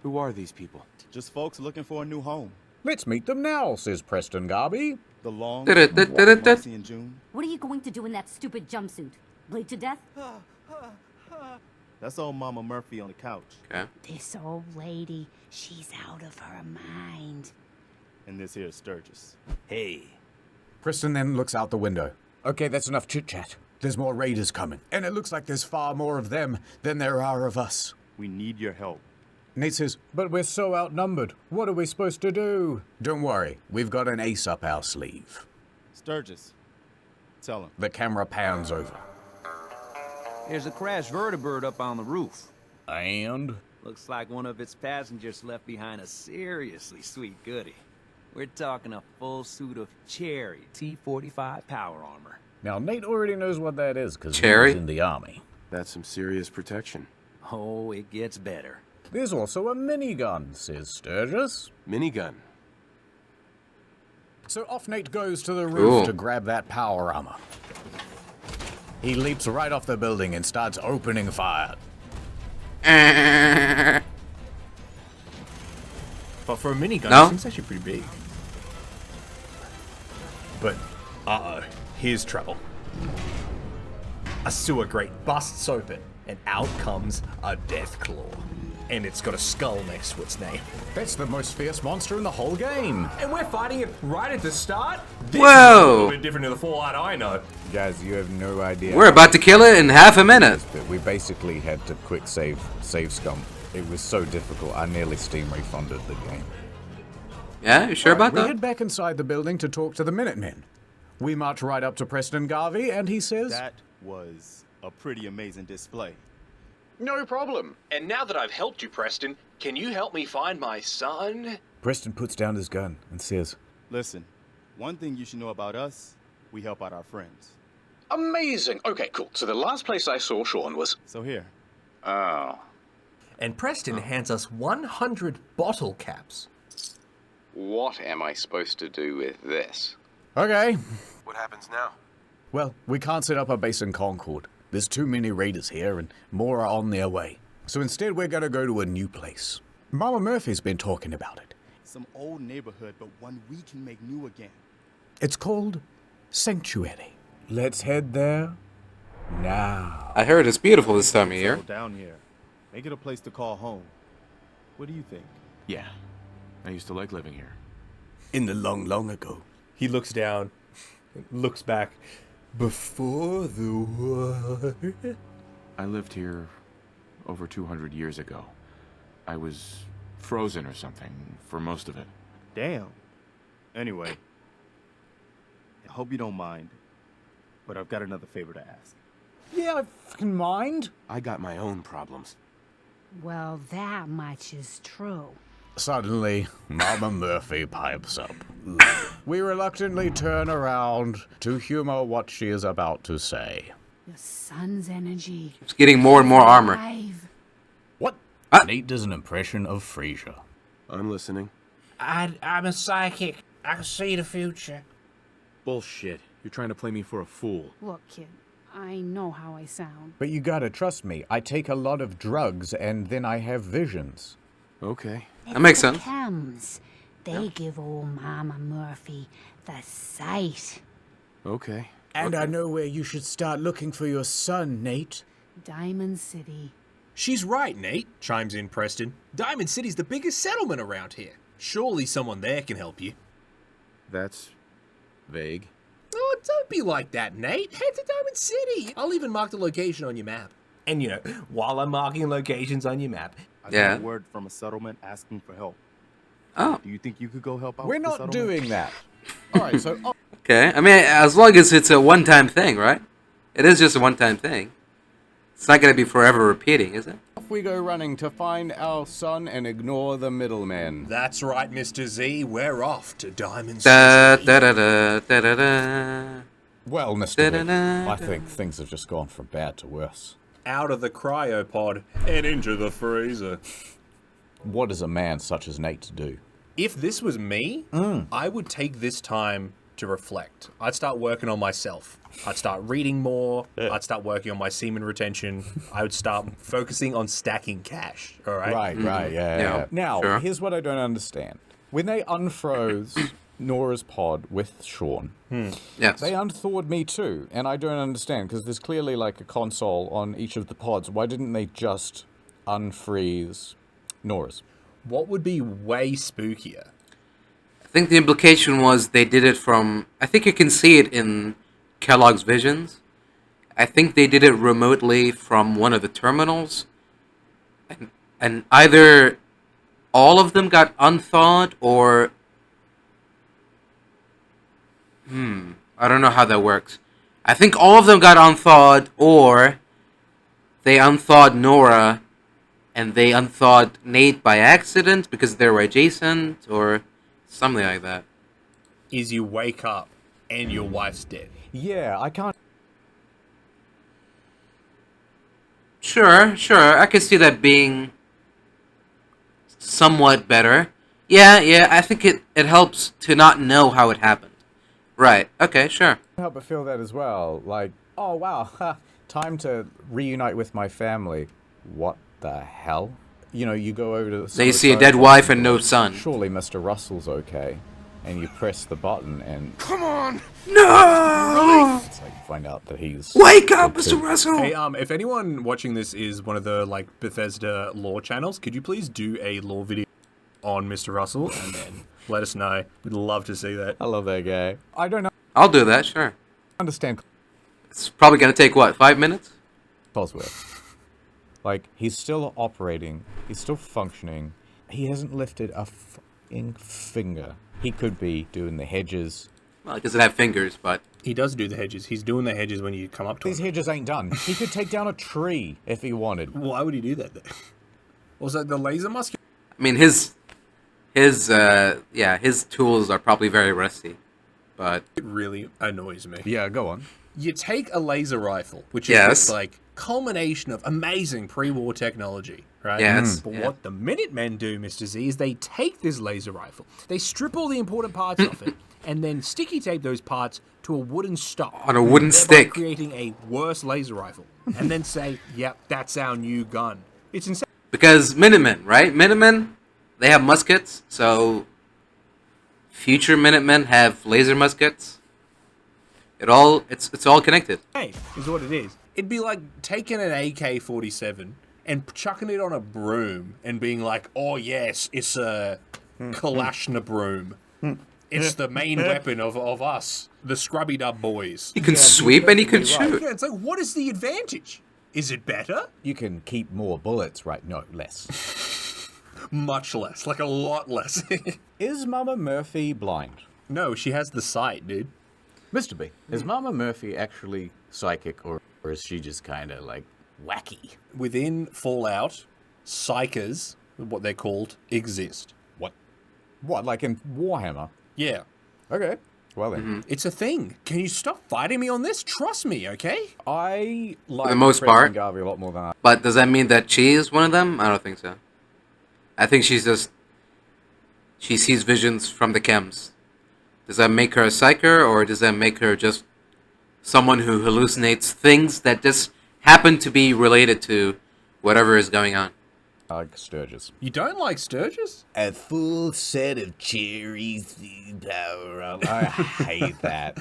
Who are these people? Just folks looking for a new home. Let's meet them now, says Preston Garvey. The long Da-da-da-da-da-da. in June. What are you going to do in that stupid jumpsuit? Bleed to death? That's old Mama Murphy on the couch. Okay. This old lady, she's out of her mind. And this here is Sturgis. Hey. Preston then looks out the window. Okay, that's enough chit-chat. There's more raiders coming. And it looks like there's far more of them than there are of us. We need your help. Nate says, but we're so outnumbered. What are we supposed to do? Don't worry, we've got an ace up our sleeve. Sturgis, tell him. The camera pans over. There's a crashed vertibird up on the roof. And? Looks like one of its passengers left behind a seriously sweet goodie. We're talking a full suit of Cherry T-45 power armor. Now, Nate already knows what that is, because Cherry? he's in the army. That's some serious protection. Oh, it gets better. There's also a minigun, says Sturgis. Minigun. So off Nate goes to the roof Cool. to grab that power armor. He leaps right off the building and starts opening fire. But for a minigun, No? it seems actually pretty big. But, uh-oh, here's trouble. A sewer grate busts open, and out comes a death claw. And it's got a skull next to its name. That's the most fierce monster in the whole game. And we're fighting it right at the start? This Whoa. is a little bit different to the Fallout I know. Guys, you have no idea. We're about to kill it in half a minute. We basically had to quick save scum. It was so difficult, I nearly Steam refunded the game. Yeah, you sure about We that? head back inside the building to talk to the Minutemen. We march right up to Preston Garvey, and he says... That was a pretty amazing display. No problem. And now that I've helped you, Preston, can you help me find my son? Preston puts down his gun and says, Listen, one thing you should know about us, we help out our friends. Amazing. Okay, cool. So the last place I saw Sean was... So here. Oh. And Preston hands us 100 bottle caps. What am I supposed to do with this? Okay. What happens now? Well, we can't set up a base in Concord. There's too many raiders here and more are on their way. So instead we're gonna go to a new place. Mama Murphy's been talking about it. Some old neighborhood, but one we can make new again. It's called Sanctuary. Let's head there now. I heard it's beautiful this time of year. Settle down here. Make it a place to call home. What do you think? Yeah, I used to like living here. In the long, long ago. He looks down, looks back. Before the war. I lived here over 200 years ago. I was frozen or something for most of it. Damn. Anyway, I hope you don't mind, but I've got another favor to ask. Yeah, I fucking mind. I got my own problems. Well, that much is true. Suddenly, Mama Murphy pipes up. We reluctantly turn around to humor what she is about to say. Your son's energy. It's getting more and more armor. Alive. What? Nate does an impression of Frasier. I'm listening. I'm a psychic. I can see the future. Bullshit. You're trying to play me for a fool. Look, kid, I know how I sound. But you gotta trust me. I take a lot of drugs and then I have visions. Okay. That makes The sense. chems. They give old Mama Murphy the sight. Okay. And I know where you should start looking for your son, Nate. Diamond City. She's right, Nate, chimes in Preston. Diamond City's the biggest settlement around here. Surely someone there can help you. That's vague. Oh, don't be like that, Nate. Head to Diamond City. I'll even mark the location on your map. And you know, while I'm marking locations on your map, I got a word from a settlement asking for help. Oh. Do you think you could go help out? We're with the not settlement? doing that. Alright, so... Okay, I mean, as long as it's a one-time thing, right? It is just a one-time thing. It's not going to be forever repeating, is it? Off we go running to find our son and ignore the middlemen. That's right, Mr. Z. We're off to Diamond Da, City. da, da, da, da, da, da. Well, Mr. Da, da, Vic, da, I da. think things have just gone from bad to worse. Out of the cryopod and into the freezer. What is a man such as Nate to do? If this was me, I would take this time to reflect. I'd start working on myself. I'd start reading more. I'd start working on my semen retention. I would start focusing on stacking cash. All right? Right, yeah. Now, here's what I don't understand. When they unfroze Nora's pod with Sean, Yes. they unthawed me too, and I don't understand, because there's clearly like a console on each of the pods. Why didn't they just unfreeze Nora's? What would be way spookier? I think the implication was they did it from... I think you can see it in Kellogg's visions. I think they did it remotely from one of the terminals. And either all of them got unthawed or... I don't know how that works. I think all of them got unthawed, or they unthawed Nora and they unthawed Nate by accident because they were adjacent, or something like that. Is you wake up and your wife's dead. Yeah, I can't... Sure. I can see that being somewhat better. Yeah, I think it helps to not know how it happened. Right, okay, sure. I can't help but feel that as well. Like, oh wow, time to reunite with my family. What the hell? You know, you go over to the... They see a dead wife and no son. Surely Mr. Russell's okay. And you press the button and... Come on! No! It's like you find out that he's... Wake up, Mr. Russell! Hey, if anyone watching this is one of the, like, Bethesda lore channels, could you please do a lore video on Mr. Russell and then let us know? We'd love to see that. I love that guy. I don't know. I'll do that, sure. Understand. It's probably gonna take, what, 5 minutes? Cosworth. Like, he's still operating. He's still functioning. He hasn't lifted a fucking finger. He could be doing the hedges. Well, he doesn't have fingers, but... He does do the hedges. He's doing the hedges when you come up to These him. hedges ain't done. He could take down a tree if he wanted. Why would he do that, though? Was that the laser musket? I mean, his his tools are probably very rusty, but It really annoys me. Yeah, go on. You take a laser rifle, which is Yes. this like culmination of amazing pre-war technology, right? Yes, But yeah. what the Minutemen do, Mr. Z, is they take this laser rifle, they strip all the important parts off it, and then sticky tape those parts to a wooden stock On a wooden thereby stick. creating a worse laser rifle, and then say, "Yep, that's our new gun." It's insane. because Minutemen, right? Minutemen, they have muskets, so future Minutemen have laser muskets. It's all connected. Hey, is what it is. It'd be like taking an AK-47 and chucking it on a broom and being like, "Oh yes, it's a Kalashna broom. It's the main weapon of us, the Scrubby Dub boys." You can sweep and you can shoot. Yeah, it's like, what is the advantage? Is it better? You can keep more bullets, right? No, less. Much less, like a lot less. Is Mama Murphy blind? No, she has the sight, dude. Mr. B, is Mama Murphy actually psychic, or is she just kind of like wacky? Within Fallout, psychers, what they're called, exist. What, like in Warhammer? Yeah. Okay. Well then. It's a thing. Can you stop fighting me on this? Trust me, okay? I like For the most President part. Garvey a lot more than I. But does that mean that she is one of them? I don't think so. I think she sees visions from the chems. Does that make her a psyker, or does that make her just someone who hallucinates things that just happen to be related to whatever is going on? I like Sturgis. You don't like Sturgis? A full set of cherries. I hate that.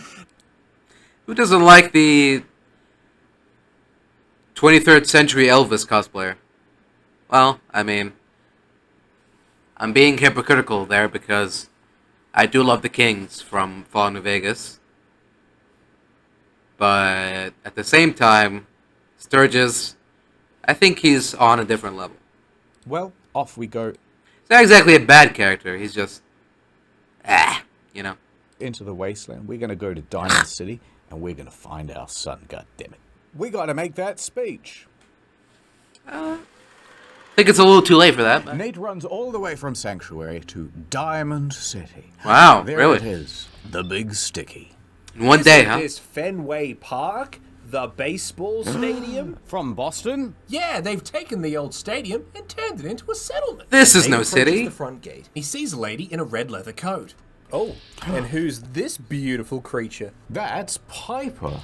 Who doesn't like the 23rd century Elvis cosplayer? Well, I mean, I'm being hypocritical there because I do love the Kings from Fallout New Vegas. But at the same time, Sturgis, I think he's on a different level. Well, off we go. He's not exactly a bad character, he's just, you know. Into the wasteland. We're going to go to Diamond City, and we're going to find our son, goddammit. We got to make that speech. I think it's a little too late for that. But... Nate runs all the way from Sanctuary to Diamond City. Wow, there really? It is. The Big Sticky. In one day, huh? This Fenway Park, the baseball stadium. From Boston? Yeah, they've taken the old stadium and turned it into a settlement. This is Nate no approaches city. The front gate. He sees a lady in a red leather coat. Oh, and who's this beautiful creature? That's Piper.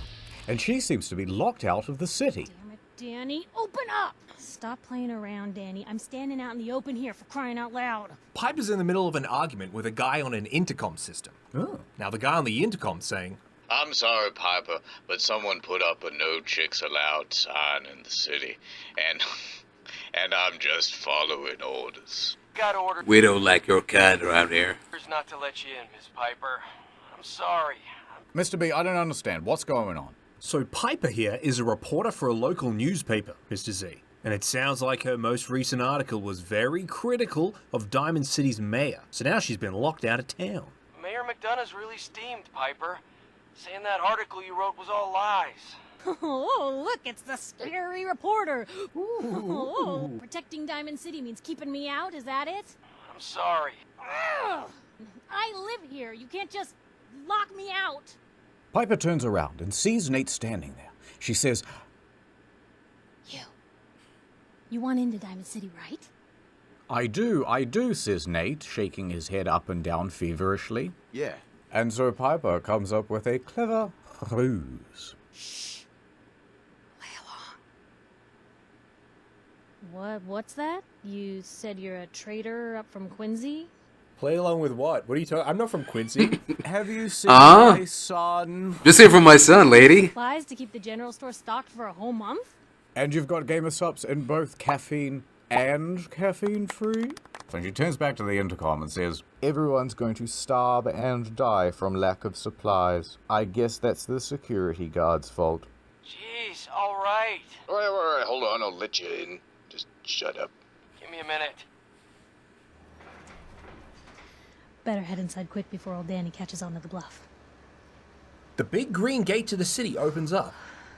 And she seems to be locked out of the city. Damn it, Danny, open up! Stop playing around, Danny. I'm standing out in the open here for crying out loud. Piper's in the middle of an argument with a guy on an intercom system. Oh. Now the guy on the intercom's saying, I'm sorry, Piper, but someone put up a no chicks allowed sign in the city, and and I'm just following orders. Got orders We don't like your kind around here. not to let you in, Miss Piper. I'm sorry. Mr. B, I don't understand. What's going on? So Piper here is a reporter for a local newspaper, Mr. Z. And it sounds like her most recent article was very critical of Diamond City's mayor. So now she's been locked out of town. Mayor McDonough's really steamed, Piper. Saying that article you wrote was all lies. Oh, look, it's the scary reporter. Ooh. Protecting Diamond City means keeping me out, is that it? I'm sorry. Ugh. I live here. You can't just lock me out. Piper turns around and sees Nate standing there. She says, You want into Diamond City, right? I do, says Nate, shaking his head up and down feverishly. Yeah. And so Piper comes up with a clever ruse. What's that? You said you're a traitor up from Quincy? Play along with what? What are you talking? I'm not from Quincy. Have you seen Ah. my son? Just hear from my son, lady. Supplies to keep the general store stocked for a whole month? And you've got Gamer Sups in both caffeine and caffeine-free? So she turns back to the intercom and says, everyone's going to starve and die from lack of supplies. I guess that's the security guard's fault. Jeez, all right. All right, hold on, I'll let you in. Just shut up. Give me a minute. Better head inside quick before old Danny catches on to the bluff. The big green gate to the city opens up.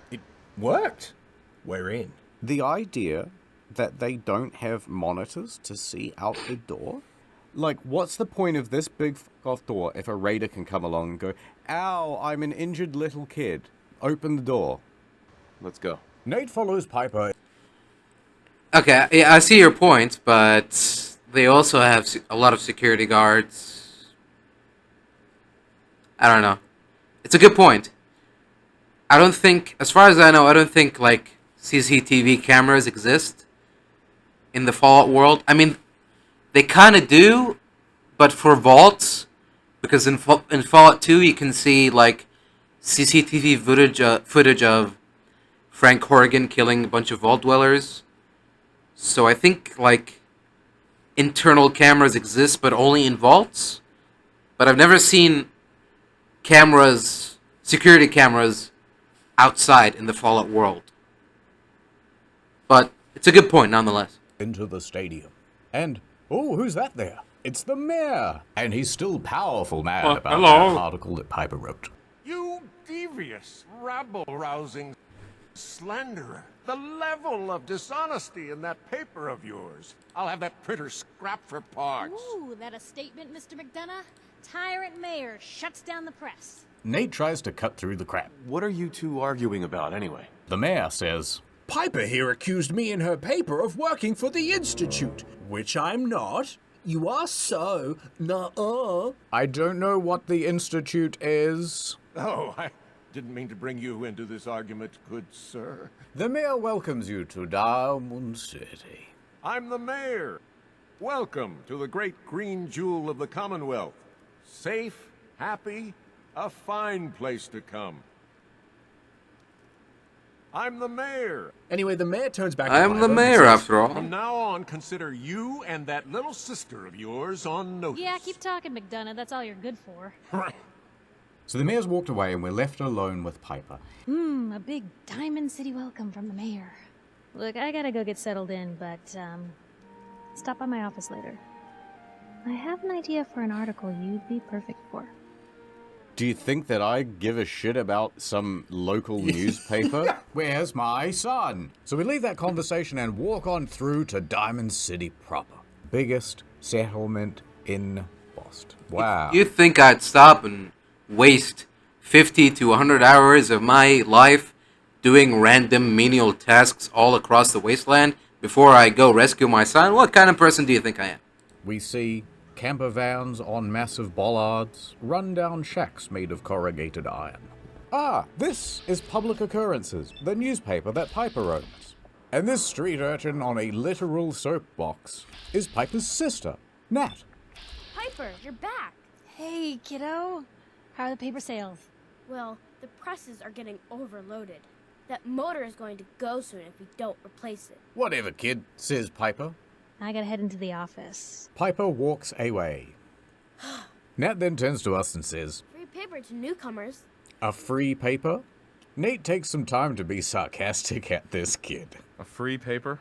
It worked. We're in. The idea that they don't have monitors to see out the door Like, what's the point of this big f***off door if a raider can come along and go, "Ow, I'm an injured little kid. Open the door." Let's go. Nate follows Piper. Okay, yeah, I see your point, but they also have a lot of security guards. I don't know. It's a good point. I don't think, as far as I know, I don't think, like, CCTV cameras exist in the Fallout world. I mean, they kind of do, but for vaults, because in Fallout 2 you can see, like, CCTV footage of Frank Horrigan killing a bunch of vault dwellers. So I think, like, internal cameras exist, but only in vaults. But I've never seen cameras, security cameras, outside in the Fallout world. But it's a good point, nonetheless. Into the stadium. And, oh, who's that there? It's the mayor. And he's still powerful mad about that article that Piper wrote. You devious, rabble-rousing slanderer. The level of dishonesty in that paper of yours. I'll have that printer scrapped for parts. Ooh, that a statement, Mr. McDonough? Tyrant mayor shuts down the press. Nate tries to cut through the crap. What are you two arguing about, anyway? The mayor says, Piper here accused me in her paper of working for the Institute, which I'm not. You are so. Nuh-uh. I don't know what the Institute is. Oh, I didn't mean to bring you into this argument, good sir. The mayor welcomes you to Diamond City. I'm the mayor. Welcome to the great green jewel of the Commonwealth. Safe, happy, a fine place to come. I'm the mayor. Anyway, the mayor turns back to I'm the Piper mayor, and says, after all. From now on, consider you and that little sister of yours on notice. Yeah, keep talking, McDonough. That's all you're good for. So the mayor's walked away and we're left alone with Piper. A big Diamond City welcome from the mayor. Look, I gotta go get settled in, but, stop by my office later. I have an idea for an article you'd be perfect for. Do you think that I give a shit about some local newspaper? Where's my son? So we leave that conversation and walk on through to Diamond City proper. Biggest settlement in Boston. Wow. You think I'd stop and waste 50 to 100 hours of my life doing random menial tasks all across the wasteland before I go rescue my son? What kind of person do you think I am? We see camper vans on massive bollards, run-down shacks made of corrugated iron. Ah, this is Public Occurrences, the newspaper that Piper owns. And this street urchin on a literal soapbox is Piper's sister, Nat. Piper, you're back. Hey, kiddo. How are the paper sales? Well, the presses are getting overloaded. That motor is going to go soon if we don't replace it. Whatever, kid, says Piper. I gotta head into the office. Piper walks away. Nat then turns to us and says, Free paper to newcomers. A free paper? Nate takes some time to be sarcastic at this kid. A free paper?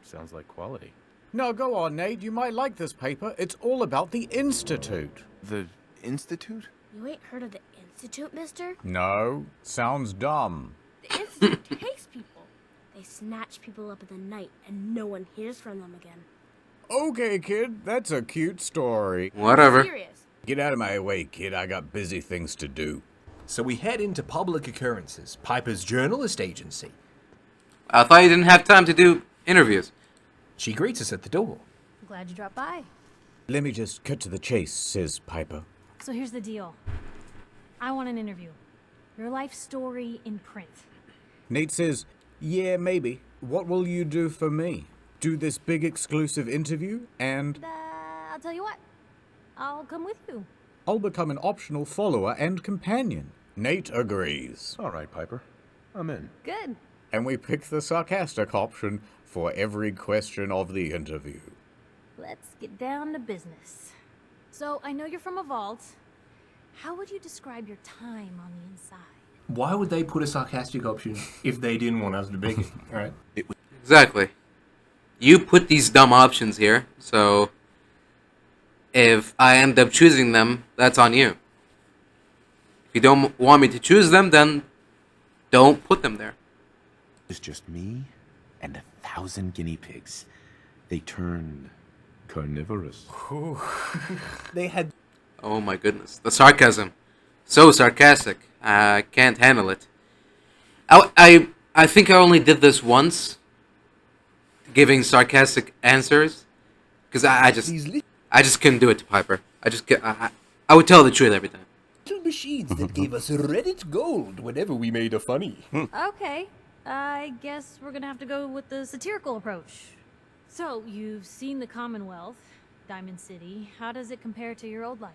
Sounds like quality. No, go on, Nate. You might like this paper. It's all about the Institute. The Institute? You ain't heard of the Institute, mister? No, sounds dumb. The Institute takes people. They snatch people up in the night, and no one hears from them again. Okay, kid, that's a cute story. Whatever. Serious. Get out of my way, kid. I got busy things to do. So we head into Public Occurrences, Piper's journalist agency. I thought you didn't have time to do interviews. She greets us at the door. I'm glad you dropped by. Let me just cut to the chase, says Piper. So here's the deal. I want an interview. Your life story in print. Nate says, yeah, maybe. What will you do for me? Do this big exclusive interview and... I'll tell you what. I'll come with you. I'll become an optional follower and companion. Nate agrees. All right, Piper. I'm in. Good. And we pick the sarcastic option for every question of the interview. Let's get down to business. So, I know you're from a vault. How would you describe your time on the inside? Why would they put a sarcastic option if they didn't want us to pick it, right? Exactly. You put these dumb options here, so if I end up choosing them, that's on you. If you don't want me to choose them, then don't put them there. It's just me and 1,000 guinea pigs. They turned Carnivorous. They had. Oh my goodness, the sarcasm, so sarcastic. I can't handle it. I think I only did this once, giving sarcastic answers, because I just couldn't do it to Piper. I would tell the truth every time. Little machines that gave us Reddit gold whenever we made a funny. Okay, I guess we're gonna have to go with the satirical approach. So, you've seen the Commonwealth, Diamond City. How does it compare to your old life?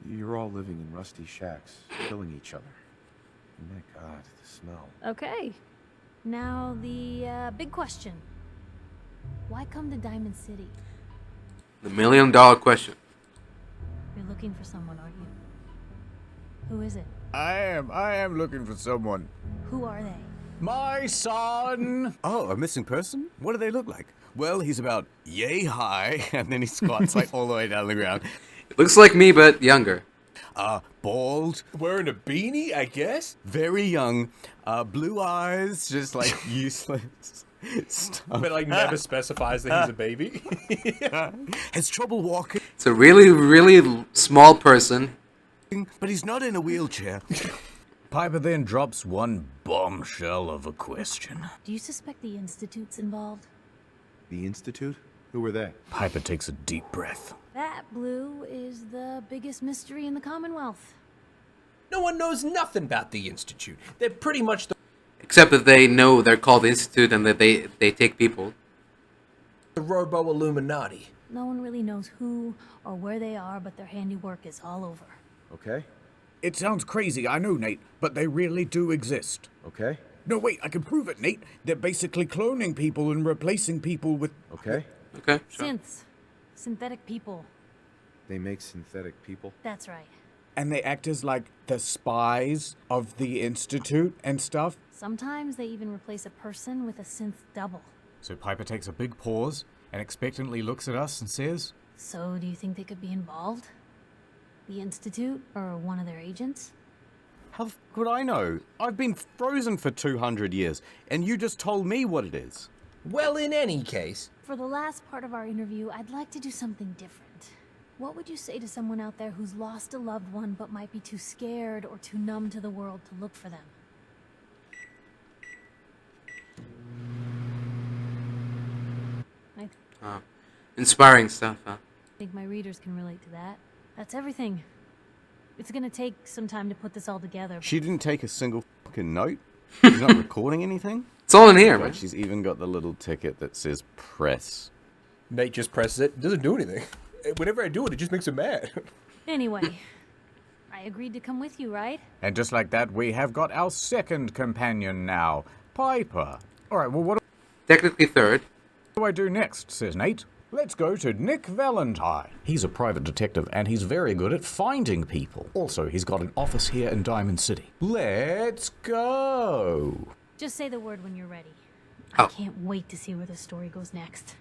You're all living in rusty shacks, killing each other. My God, the smell. Okay. Now, the big question. Why come to Diamond City? The $1,000,000 question. You're looking for someone, aren't you? Who is it? I am looking for someone. Who are they? My son! Oh, a missing person? What do they look like? Well, he's about yay high, and then he squats like all the way down the ground. It looks like me, but younger. Bald. Wearing a beanie, I guess? Very young. Blue eyes, just like useless stuff. But like never specifies that he's a baby. Has trouble walking. It's a really, really small person. But he's not in a wheelchair. Piper then drops one bombshell of a question. Do you suspect the Institute's involved? The Institute? Who were they? Piper takes a deep breath. That, Blue, is the biggest mystery in the Commonwealth. No one knows nothing about the Institute. They're pretty much the... Except that they know they're called the Institute and that they take people. The Robo-Illuminati. No one really knows who or where they are, but their handiwork is all over. Okay. It sounds crazy, I know, Nate, but they really do exist. Okay. No, wait, I can prove it, Nate. They're basically cloning people and replacing people with... Okay. Okay, sure. Synths. Synthetic people. They make synthetic people? That's right. And they act as, like, the spies of the Institute and stuff. Sometimes they even replace a person with a synth double. So Piper takes a big pause and expectantly looks at us and says... So, do you think they could be involved? The Institute, or one of their agents? How could I know? I've been frozen for 200 years, and you just told me what it is. Well, in any case... For the last part of our interview, I'd like to do something different. What would you say to someone out there who's lost a loved one but might be too scared or too numb to the world to look for them? Inspiring stuff, huh? I think my readers can relate to that. That's everything. It's gonna take some time to put this all together. She didn't take a single fucking note. She's not recording anything. It's all in here, But man. she's even got the little ticket that says press. Nate just presses it. Doesn't do anything. Whenever I do it, it just makes him mad. Anyway, I agreed to come with you, right? And just like that, we have got our second companion now, Piper. All right, well, what Technically third. do I do next, says Nate. Let's go to Nick Valentine. He's a private detective, and he's very good at finding people. Also, he's got an office here in Diamond City. Let's go. Just say the word when you're ready. Oh. I can't wait to see where the story goes next.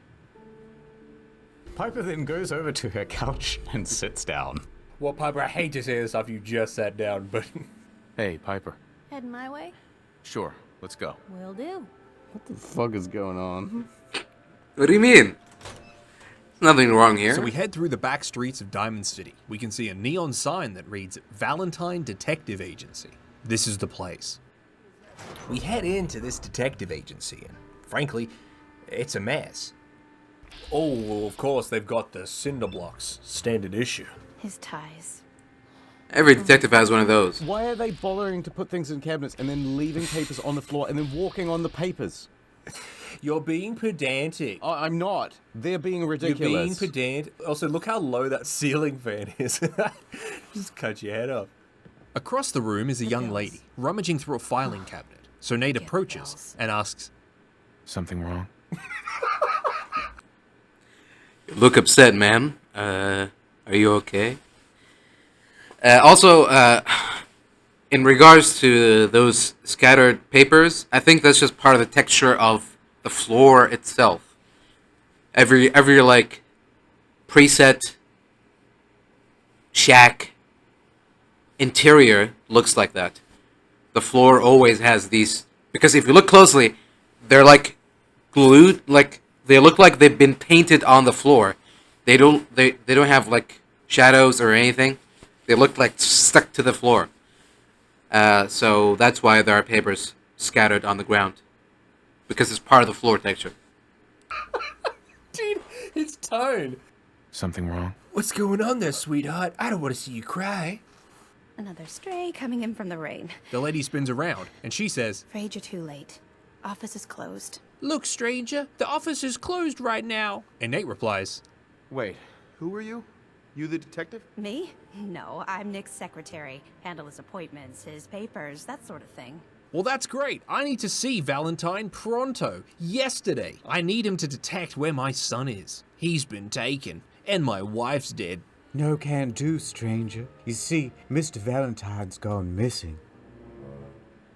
Piper then goes over to her couch and sits down. Well, Piper, I hate to say this after you just sat down, but... Hey, Piper. Heading my way? Sure, let's go. Will do. What the fuck is going on? What do you mean? There's nothing wrong here. So we head through the back streets of Diamond City. We can see a neon sign that reads Valentine Detective Agency. This is the place. We head into this detective agency, and frankly, it's a mess. Oh, well, of course, they've got the cinder blocks, standard issue. His ties. Every detective has one of those. Why are they bothering to put things in cabinets and then leaving papers on the floor and then walking on the papers? You're being pedantic. I'm not. They're being ridiculous. You're being pedantic. Also, look how low that ceiling fan is. Just cut your head off. Across the room is a young lady, rummaging through a filing cabinet. So Nate approaches and asks, Something wrong? You look upset, ma'am. Are you okay? Also, in regards to those scattered papers, I think that's just part of the texture of the floor itself. Every like preset shack interior looks like that. The floor always has these, because if you look closely, they're like glued, like they look like they've been painted on the floor. they don't have like shadows or anything. They look like stuck to the floor. So that's why there are papers scattered on the ground, because it's part of the floor texture. Dude, its tone. Something wrong? What's going on there, sweetheart? I don't want to see you cry. Another stray coming in from the rain. The lady spins around, and she says, Afraid you're too late. Office is closed. Look, stranger, the office is closed right now. And Nate replies, Wait, who are you? You the detective? Me? No, I'm Nick's secretary. Handle his appointments, his papers, that sort of thing. well, that's great. I need to see Valentine pronto. Yesterday. I need him to detect where my son is. He's been taken, and my wife's dead. No can do, stranger. You see, Mr. Valentine's gone missing.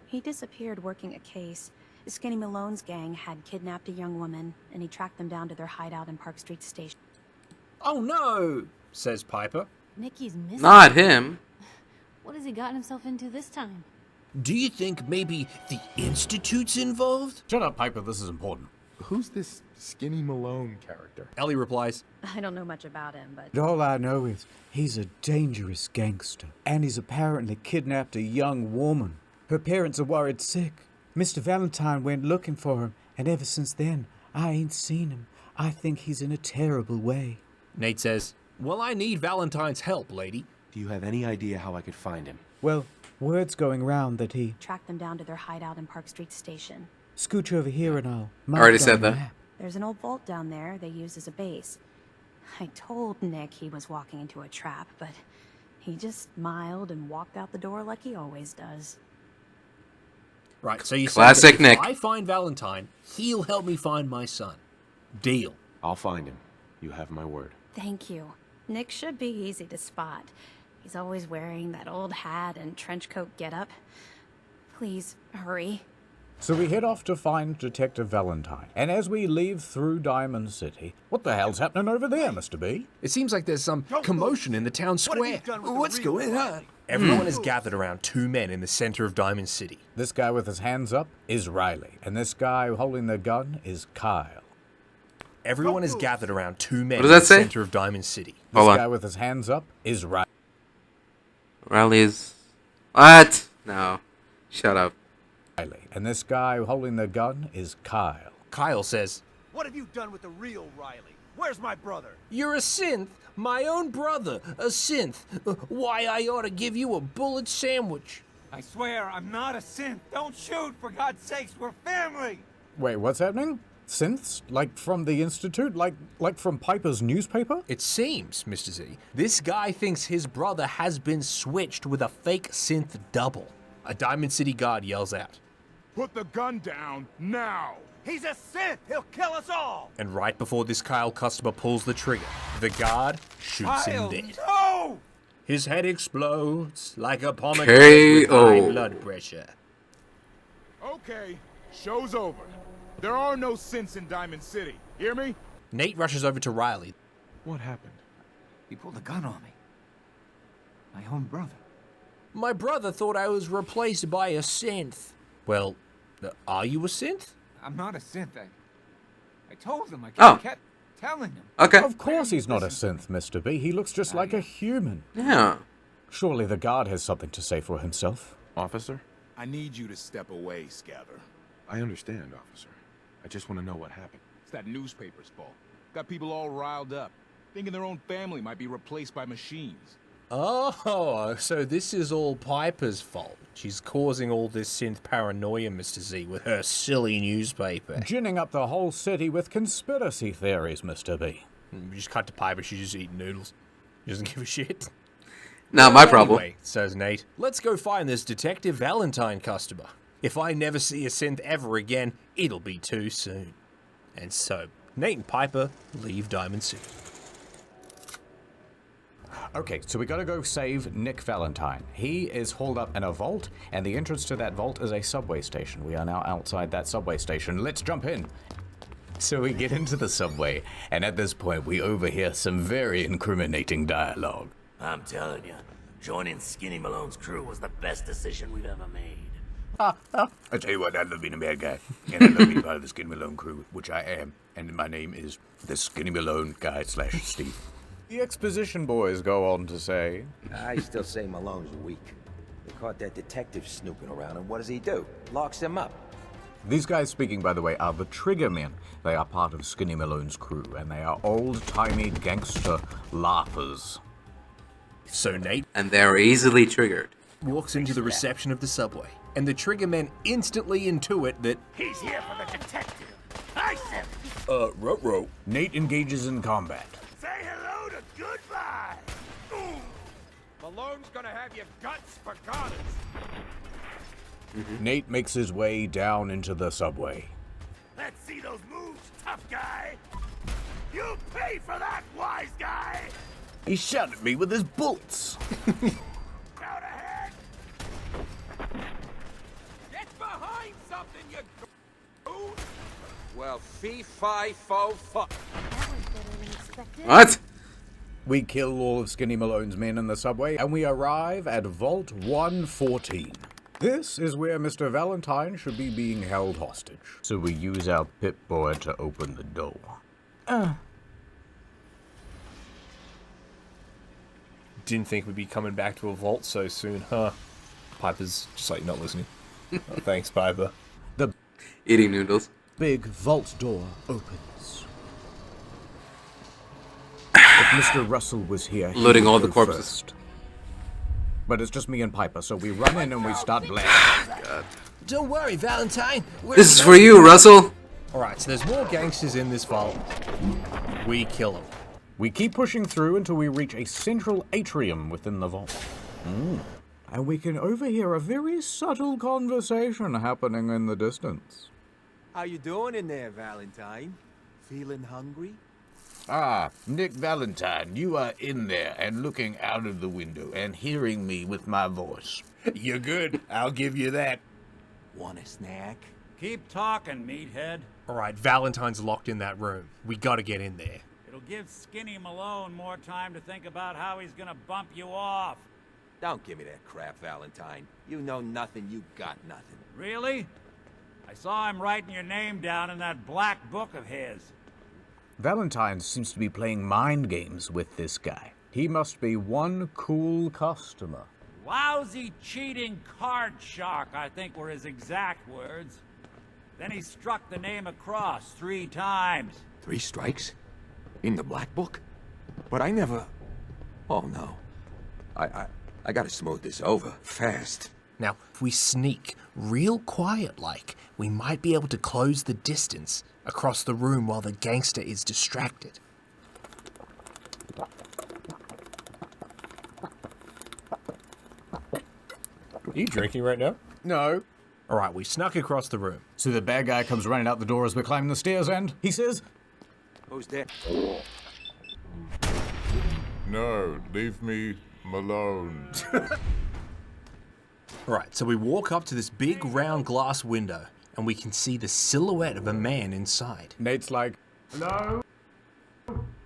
He disappeared working a case. Skinny Malone's gang had kidnapped a young woman, and he tracked them down to their hideout in Park Street Station. Oh no, says Piper. Nikki's missing. Not him. What has he gotten himself into this time? Do you think maybe the Institute's involved? Shut up, Piper, this is important. Who's this Skinny Malone character? Ellie replies, I don't know much about him, but... All I know is he's a dangerous gangster, and he's apparently kidnapped a young woman. Her parents are worried sick. Mr. Valentine went looking for him, and ever since then, I ain't seen him. I think he's in a terrible way. Nate says, well, I need Valentine's help, lady. Do you have any idea how I could find him? Well, word's going round that he... tracked them down to their hideout in Park Street Station. Scooch over here and I'll... I already said that. There's an old vault down there they use as a base. I told Nick he was walking into a trap, but he just smiled and walked out the door like he always does. Right, so you Classic said that if Nick. I find Valentine, he'll help me find my son. Deal. I'll find him. You have my word. Thank you. Nick should be easy to spot. He's always wearing that old hat and trench coat getup. Please, hurry. So we head off to find Detective Valentine. And as we leave through Diamond City, what the hell's happening over there, Mr. B? It seems like there's some commotion in the town square. What's going on? Everyone is gathered around two men in the center of Diamond City. This guy with his hands up is Riley, and this guy holding the gun is Kyle. Everyone is gathered around two men What does in that the say? center of Diamond City. This Hold on. guy with his hands up is Riley. Riley's... What? No. Shut up. And this guy holding the gun is Kyle. Kyle says, What have you done with the real Riley? Where's my brother? You're a synth, my own brother, a synth. Why, I ought to give you a bullet sandwich. I swear I'm not a synth. Don't shoot, for God's sakes, we're family. Wait, what's happening? Synths? Like from the Institute? Like from Piper's newspaper? It seems, Mr. Z, this guy thinks his brother has been switched with a fake synth double. A Diamond City guard yells out. Put the gun down now. He's a synth. He'll kill us all. And right before this Kyle customer pulls the trigger, the guard shoots him dead. No! His head explodes like a pomegranate with high KO. blood pressure. Okay, show's over. There are no synths in Diamond City. Hear me? Nate rushes over to Riley. What happened? He pulled a gun on me. My own brother. My brother thought I was replaced by a synth. Well, are you a synth? I'm not a synth. I told him. Oh. Kept telling him. Okay. Of course he's not a synth, Mr. B. He looks just like a human. Yeah. Surely the guard has something to say for himself. Officer? I need you to step away, Scabber. I understand, officer. I just want to know what happened. It's that newspaper's fault. Got people all riled up, thinking their own family might be replaced by machines. Oh, so this is all Piper's fault. She's causing all this synth paranoia, Mr. Z, with her silly newspaper. Ginning up the whole city with conspiracy theories, Mr. B. We just cut to Piper, she's just eating noodles. She doesn't give a shit. Not my problem. Anyway, says Nate, let's go find this Detective Valentine customer. If I never see a synth ever again, it'll be too soon. And so, Nate and Piper leave Diamond City. Okay, so we gotta go save Nick Valentine. He is holed up in a vault, and the entrance to that vault is a subway station. We are now outside that subway station. Let's jump in. So we get into the subway, and at this point we overhear some very incriminating dialogue. I'm telling you, joining Skinny Malone's crew was the best decision we've ever made. I tell you what, I love being a bad guy, and I love being part of the Skinny Malone crew, which I am, And my name is the Skinny Malone guy / Steve. The exposition boys go on to say, I still say Malone's weak. They caught that detective snooping around, and what does he do? Locks him up. These guys speaking, by the way, are the Trigger Men. They are part of Skinny Malone's crew, and they are old-timey gangster laughers. So Nate And they're easily triggered. walks into the reception of the subway, and the Trigger Men instantly intuit that He's here for the detective. I said, Ruh-roh. Nate engages in combat. say hello to Goodbye. Malone's gonna have your guts for goddess. Nate makes his way down into the subway. Let's see those moves, tough guy. You pay for that, wise guy. He shot at me with his bullets. Out ahead. Get behind something, you goon! Well, fee-fi-fo-fuck. What? We kill all of Skinny Malone's men in the subway, and we arrive at Vault 114. This is where Mr. Valentine should be being held hostage. So we use our Pip-Boy to open the door. didn't think we'd be coming back to a vault so soon, huh? Piper's just like not listening. Oh, thanks, Piper. The eating noodles. Big vault door opens. If Mr. Russell was here, he Loading would all the go corpses. first. But it's just me and Piper, so we run in and we start blasting. God. Don't worry, Valentine. This is for you, Russell. Alright, so there's more gangsters in this vault. We kill them. We keep pushing through until we reach a central atrium within the vault. And we can overhear a very subtle conversation happening in the distance. How you doing in there, Valentine? Feeling hungry? Ah, Nick Valentine, you are in there and looking out of the window and hearing me with my voice. You're good. I'll give you that. Want a snack? Keep talking, meathead. Alright, Valentine's locked in that room. We gotta get in there. It'll give Skinny Malone more time to think about how he's gonna bump you off. Don't give me that crap, Valentine. You know nothing, you got nothing. Really? I saw him writing your name down in that black book of his. Valentine seems to be playing mind games with this guy. He must be one cool customer. Lousy, cheating card shark, I think were his exact words. Then he struck the name across 3 times. 3 strikes? In the black book? But I never... Oh, no. I gotta smooth this over, fast. Now, if we sneak real quiet-like, we might be able to close the distance across the room while the gangster is distracted. Are you drinking right now? No. Alright, we snuck across the room. So the bad guy comes running out the door as we're climbing the stairs and he says, Who's there? No, leave me alone. Right, so we walk up to this big round glass window and we can see the silhouette of a man inside. Nate's like, hello?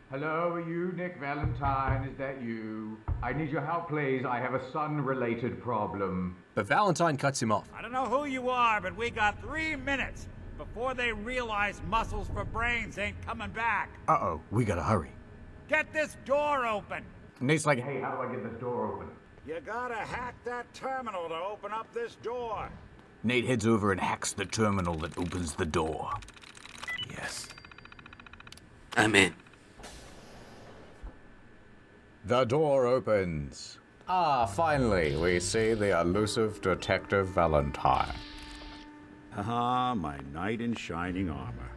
Hello, are you Nick Valentine? Is that you? I need your help, please. I have a son-related problem. But Valentine cuts him off. I don't know who you are, but we got 3 minutes before they realize muscles for brains ain't coming back. Uh-oh, we gotta hurry. Get this door open. Nate's like, hey, how do I get this door open? You gotta hack that terminal to open up this door. Nate heads over and hacks the terminal that opens the door. Yes. I'm in. The door opens. Ah, finally, we see the elusive Detective Valentine. Haha, my knight in shining armor.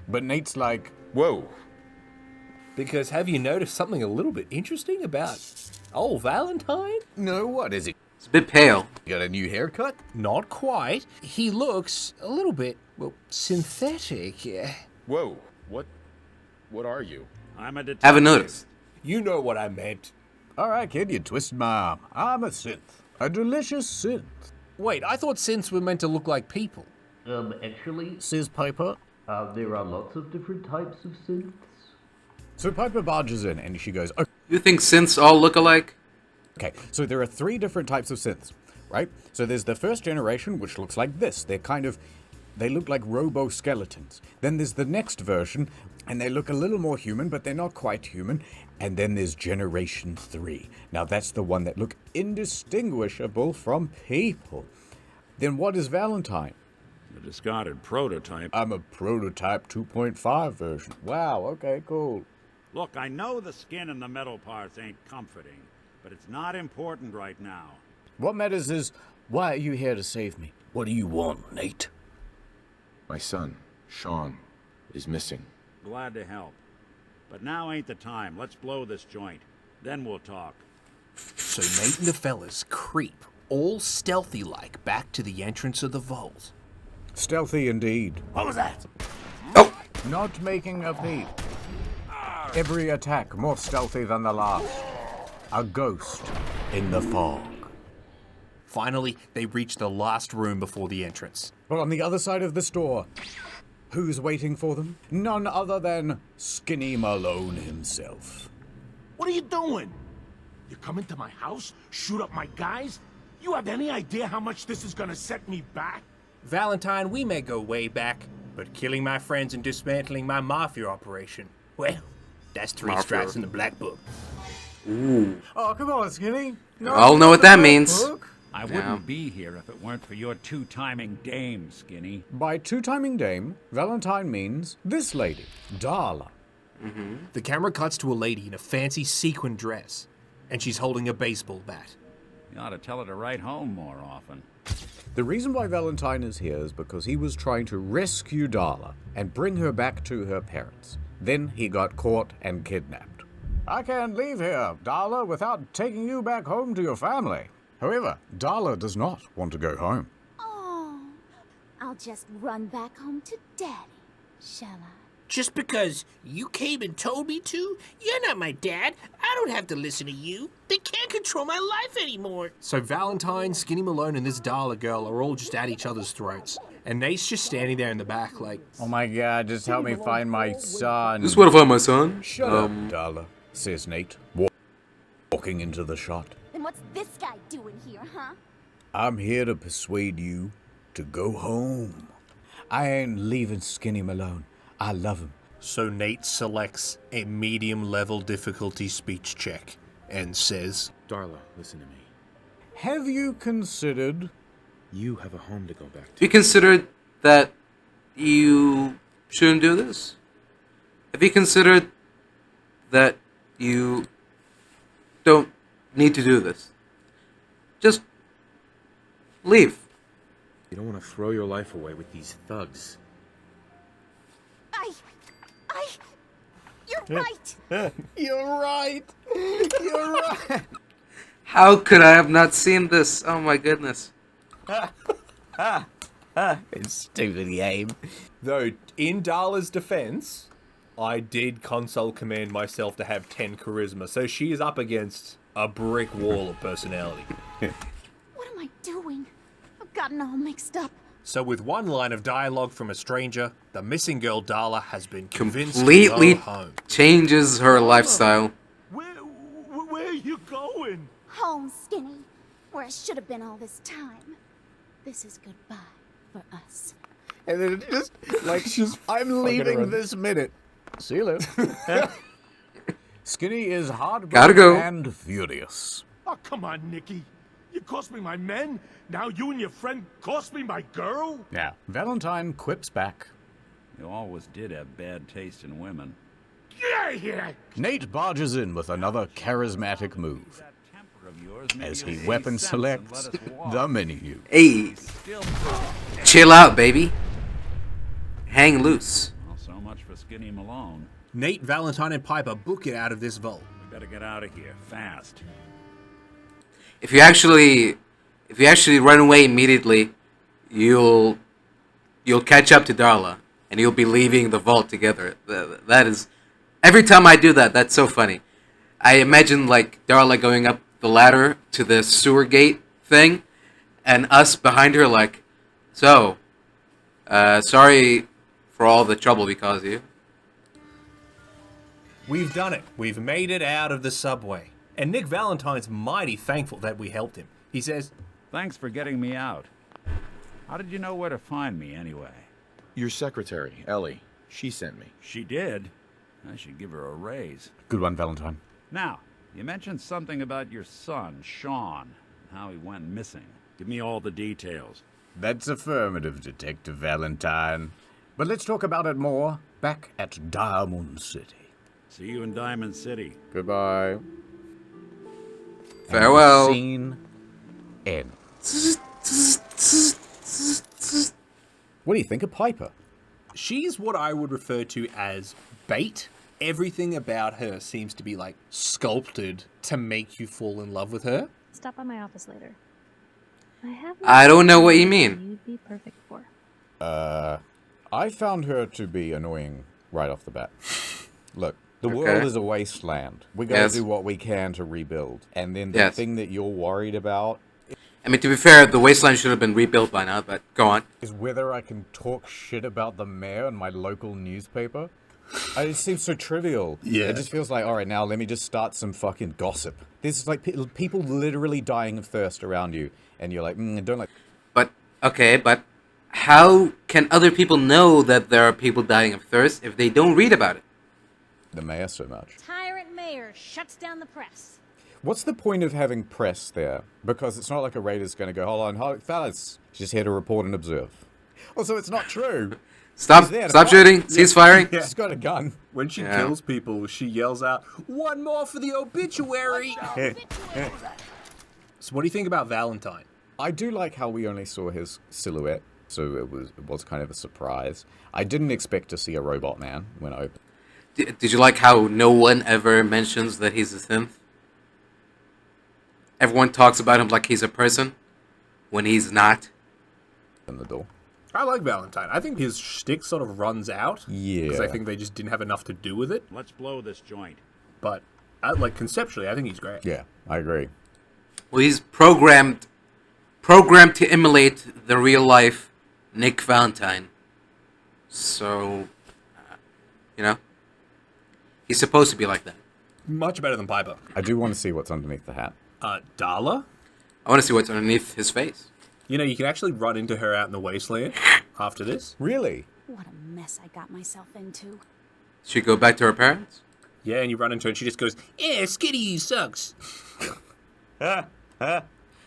But Nate's like, whoa. Because have you noticed something a little bit interesting about old Valentine? No, what is it? It's a bit pale. You got a new haircut? Not quite. He looks a little bit, well, synthetic. Whoa, what are you? I'm a detective. Haven't noticed. You know what I meant. All right, kid, you twisted my arm. I'm a synth. A delicious synth. Wait, I thought synths were meant to look like people. Actually, says Piper. there are lots of different types of synths. So Piper barges in and she goes, okay. You think synths all look alike? Okay, so there are 3 different types of synths, right? So there's the first generation, which looks like this. They're kind of They look like robo-skeletons. Then there's the next version, and they look a little more human, but they're not quite human. And then there's Generation 3. Now that's the one that look indistinguishable from people. Then what is Valentine? The discarded prototype. I'm a prototype 2.5 version. Wow, okay, cool. Look, I know the skin and the metal parts ain't comforting, but it's not important right now. What matters is, why are you here to save me? What do you want, Nate? My son, Sean, is missing. Glad to help. But now ain't the time. Let's blow this joint. Then we'll talk. So Nate and the fellas creep, all stealthy-like, back to the entrance of the vault. Stealthy indeed. What was that? Oh! Not making a peep. Every attack more stealthy than the last. A ghost in the fog. Finally, they reach the last room before the entrance. But on the other side of the store, who's waiting for them? None other than Skinny Malone himself. What are you doing? You come into my house, shoot up my guys? You have any idea how much this is gonna set me back? Valentine, we may go way back, but killing my friends and dismantling my mafia operation, well, that's three strikes in the black book. Ooh. Oh, come on, Skinny. No, I'll know what that means. I wouldn't be here if it weren't for your two-timing dame, Skinny. By two-timing dame, Valentine means this lady, Darla. The camera cuts to a lady in a fancy sequin dress, and she's holding a baseball bat. You ought to tell her to write home more often. The reason why Valentine is here is because he was trying to rescue Darla and bring her back to her parents. Then he got caught and kidnapped. I can't leave here, Darla, without taking you back home to your family. However, Darla does not want to go home. Oh, I'll just run back home to Daddy, shall I? Just because you came and told me to? You're not my dad. I don't have to listen to you. They can't control my life anymore. So Valentine, Skinny Malone, and this Darla girl are all just at each other's throats. And Nate's just standing there in the back like, oh my god, just help me find my son. Just want to find my son. Shut up, Darla, says Nate, walking into the shot. Then what's this guy doing here, huh? I'm here to persuade you to go home. I ain't leaving Skinny Malone. I love him. So Nate selects a medium-level difficulty speech check and says, Darla, listen to me. Have you considered... You have a home to go back to. Have you considered that you shouldn't do this? Have you considered that you don't need to do this? Just leave. You don't want to throw your life away with these thugs. You're right. You're right. You're right. How could I have not seen this? Oh my goodness. It's stupid game. Though, in Darla's defense, I did console command myself to have 10 charisma, so she is up against a brick wall of personality. What am I doing? I've gotten all mixed up. So with one line of dialogue from a stranger, the missing girl Darla has been convinced Completely to go home. changes her lifestyle. Where are you going? Home, Skinny. Where I should have been all this time. This is goodbye for us. And then it just, like, I'm leaving this minute. See you later. Skinny is heartbroken and furious. Oh, come on, Nicky. You cost me my men. Now you and your friend cost me my girl? Yeah. Valentine quips back. You always did have bad taste in women. Get out of here! Nate barges in with another charismatic move as he weapon selects the menu. Hey, chill out, baby. Hang loose. Well, so much for Skinny Malone. Nate, Valentine, and Piper book it out of this vault. We better get out of here, fast. If you actually run away immediately, you'll catch up to Darla, and you'll be leaving the vault together. That is, every time I do that, that's so funny. I imagine like Darla going up the ladder to the sewer gate thing, and us behind her like, so, sorry for all the trouble we caused you. We've done it. We've made it out of the subway. And Nick Valentine's mighty thankful that we helped him. He says, Thanks for getting me out. How did you know where to find me, anyway? Your secretary, Ellie. She sent me. She did? I should give her a raise. Good one, Valentine. Now, you mentioned something about your son, Sean, and how he went missing. Give me all the details. That's affirmative, Detective Valentine. But let's talk about it more back at Diamond City. See you in Diamond City. Goodbye. Farewell. And scene ends. What do you think of Piper? She's what I would refer to as bait. Everything about her seems to be like sculpted to make you fall in love with her. Stop by my office later. I don't know what you mean. You'd be perfect for. I found her to be annoying right off the bat. Look, the world is a wasteland. We gotta do what we can to rebuild. And then the thing that you're worried about... I mean, to be fair, the wasteland should have been rebuilt by now, but go on. ...is whether I can talk shit about the mayor in my local newspaper. It seems so trivial. Yeah. It just feels like, alright, now let me just start some fucking gossip. There's like people literally dying of thirst around you. And you're like, I don't like... But, okay, but how can other people know that there are people dying of thirst if they don't read about it? The mayor so much. Tyrant mayor shuts down the press. What's the point of having press there? Because it's not like a raider's going to go, hold on, fellas, just here to report and observe. Also, it's not true. Stop shooting, cease firing. She's got a gun. When she kills people, she yells out, "One more for the obituary!" So what do you think about Valentine? I do like how we only saw his silhouette, so it was kind of a surprise. I didn't expect to see a robot man when I opened. Did you like how no one ever mentions that he's a synth? Everyone talks about him like he's a person, when he's not. In the door. I like Valentine. I think his shtick sort of runs out. Yeah. Because I think they just didn't have enough to do with it. Let's blow this joint. But, conceptually, I think he's great. Yeah, I agree. Well, he's programmed to emulate the real life Nick Valentine. So, he's supposed to be like that. Much better than Piper. I do want to see what's underneath the hat. Darla? I want to see what's underneath his face. You know, you can actually run into her out in the wasteland after this. Really? What a mess I got myself into. Should go back to her parents? Yeah, and you run into her and she just goes, Skitty sucks.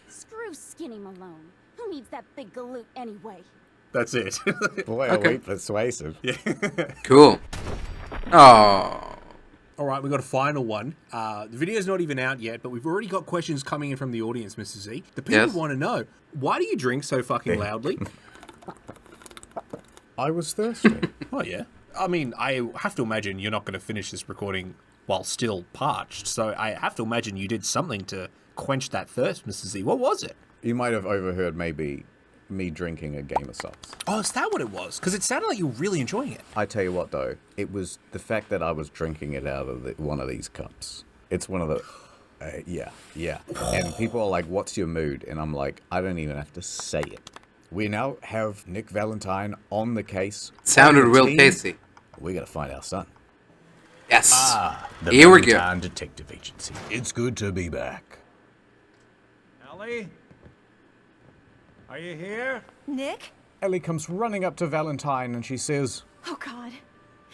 Screw Skinny Malone. Who needs that big galoot anyway? That's it. Boy, are we persuasive. Yeah. Cool. Oh. All right, we've got a final one. The video's not even out yet, but we've already got questions coming in from the audience, Mr. Z. The people want to know, why do you drink so fucking loudly? I was thirsty. Oh, yeah. I mean, I have to imagine you're not going to finish this recording while still parched, so I have to imagine you did something to quench that thirst, Mr. Z. What was it? You might have overheard maybe me drinking a game of sauce. Oh, is that what it was? Because it sounded like you were really enjoying it. I tell you what, though, it was the fact that I was drinking it out of one of these cups. It's one of the... yeah. And people are like, what's your mood? And I'm like, I don't even have to say it. We now have Nick Valentine on the case. Sounded real tasty. We gotta find our son. Yes. The Here we go. Valentine Detective Agency. It's good to be back. Ellie? Are you here? Nick? Ellie comes running up to Valentine and she says, Oh God,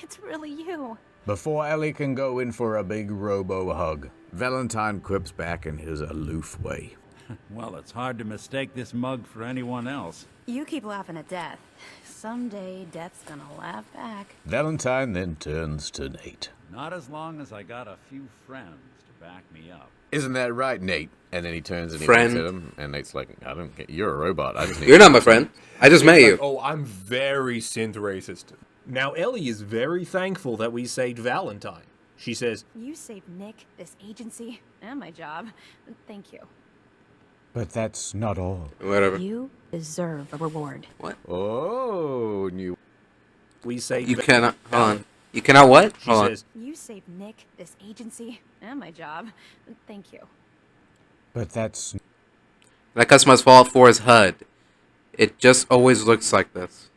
it's really you. before Ellie can go in for a big robo hug, Valentine quips back in his aloof way. Well, it's hard to mistake this mug for anyone else. You keep laughing at death. Someday, death's gonna laugh back. Valentine then turns to Nate. Not as long as I got a few friends to back me up. Isn't that right, Nate? And then he turns and he Friend. looks at him, and Nate's like, I don't get, you're a robot. I just need You're not my friend. I just met you. Oh, I'm very synth racist. Now, Ellie is very thankful that we saved Valentine. She says, You saved Nick, this agency, and my job. Thank you. But that's not all. Whatever. You deserve a reward. What? Oh, new. We saved You cannot... Hold on. You cannot what? She Hold says, You saved Nick, this agency, and my job. Thank you. But that's... That customer's fault for his HUD. It just always looks like this.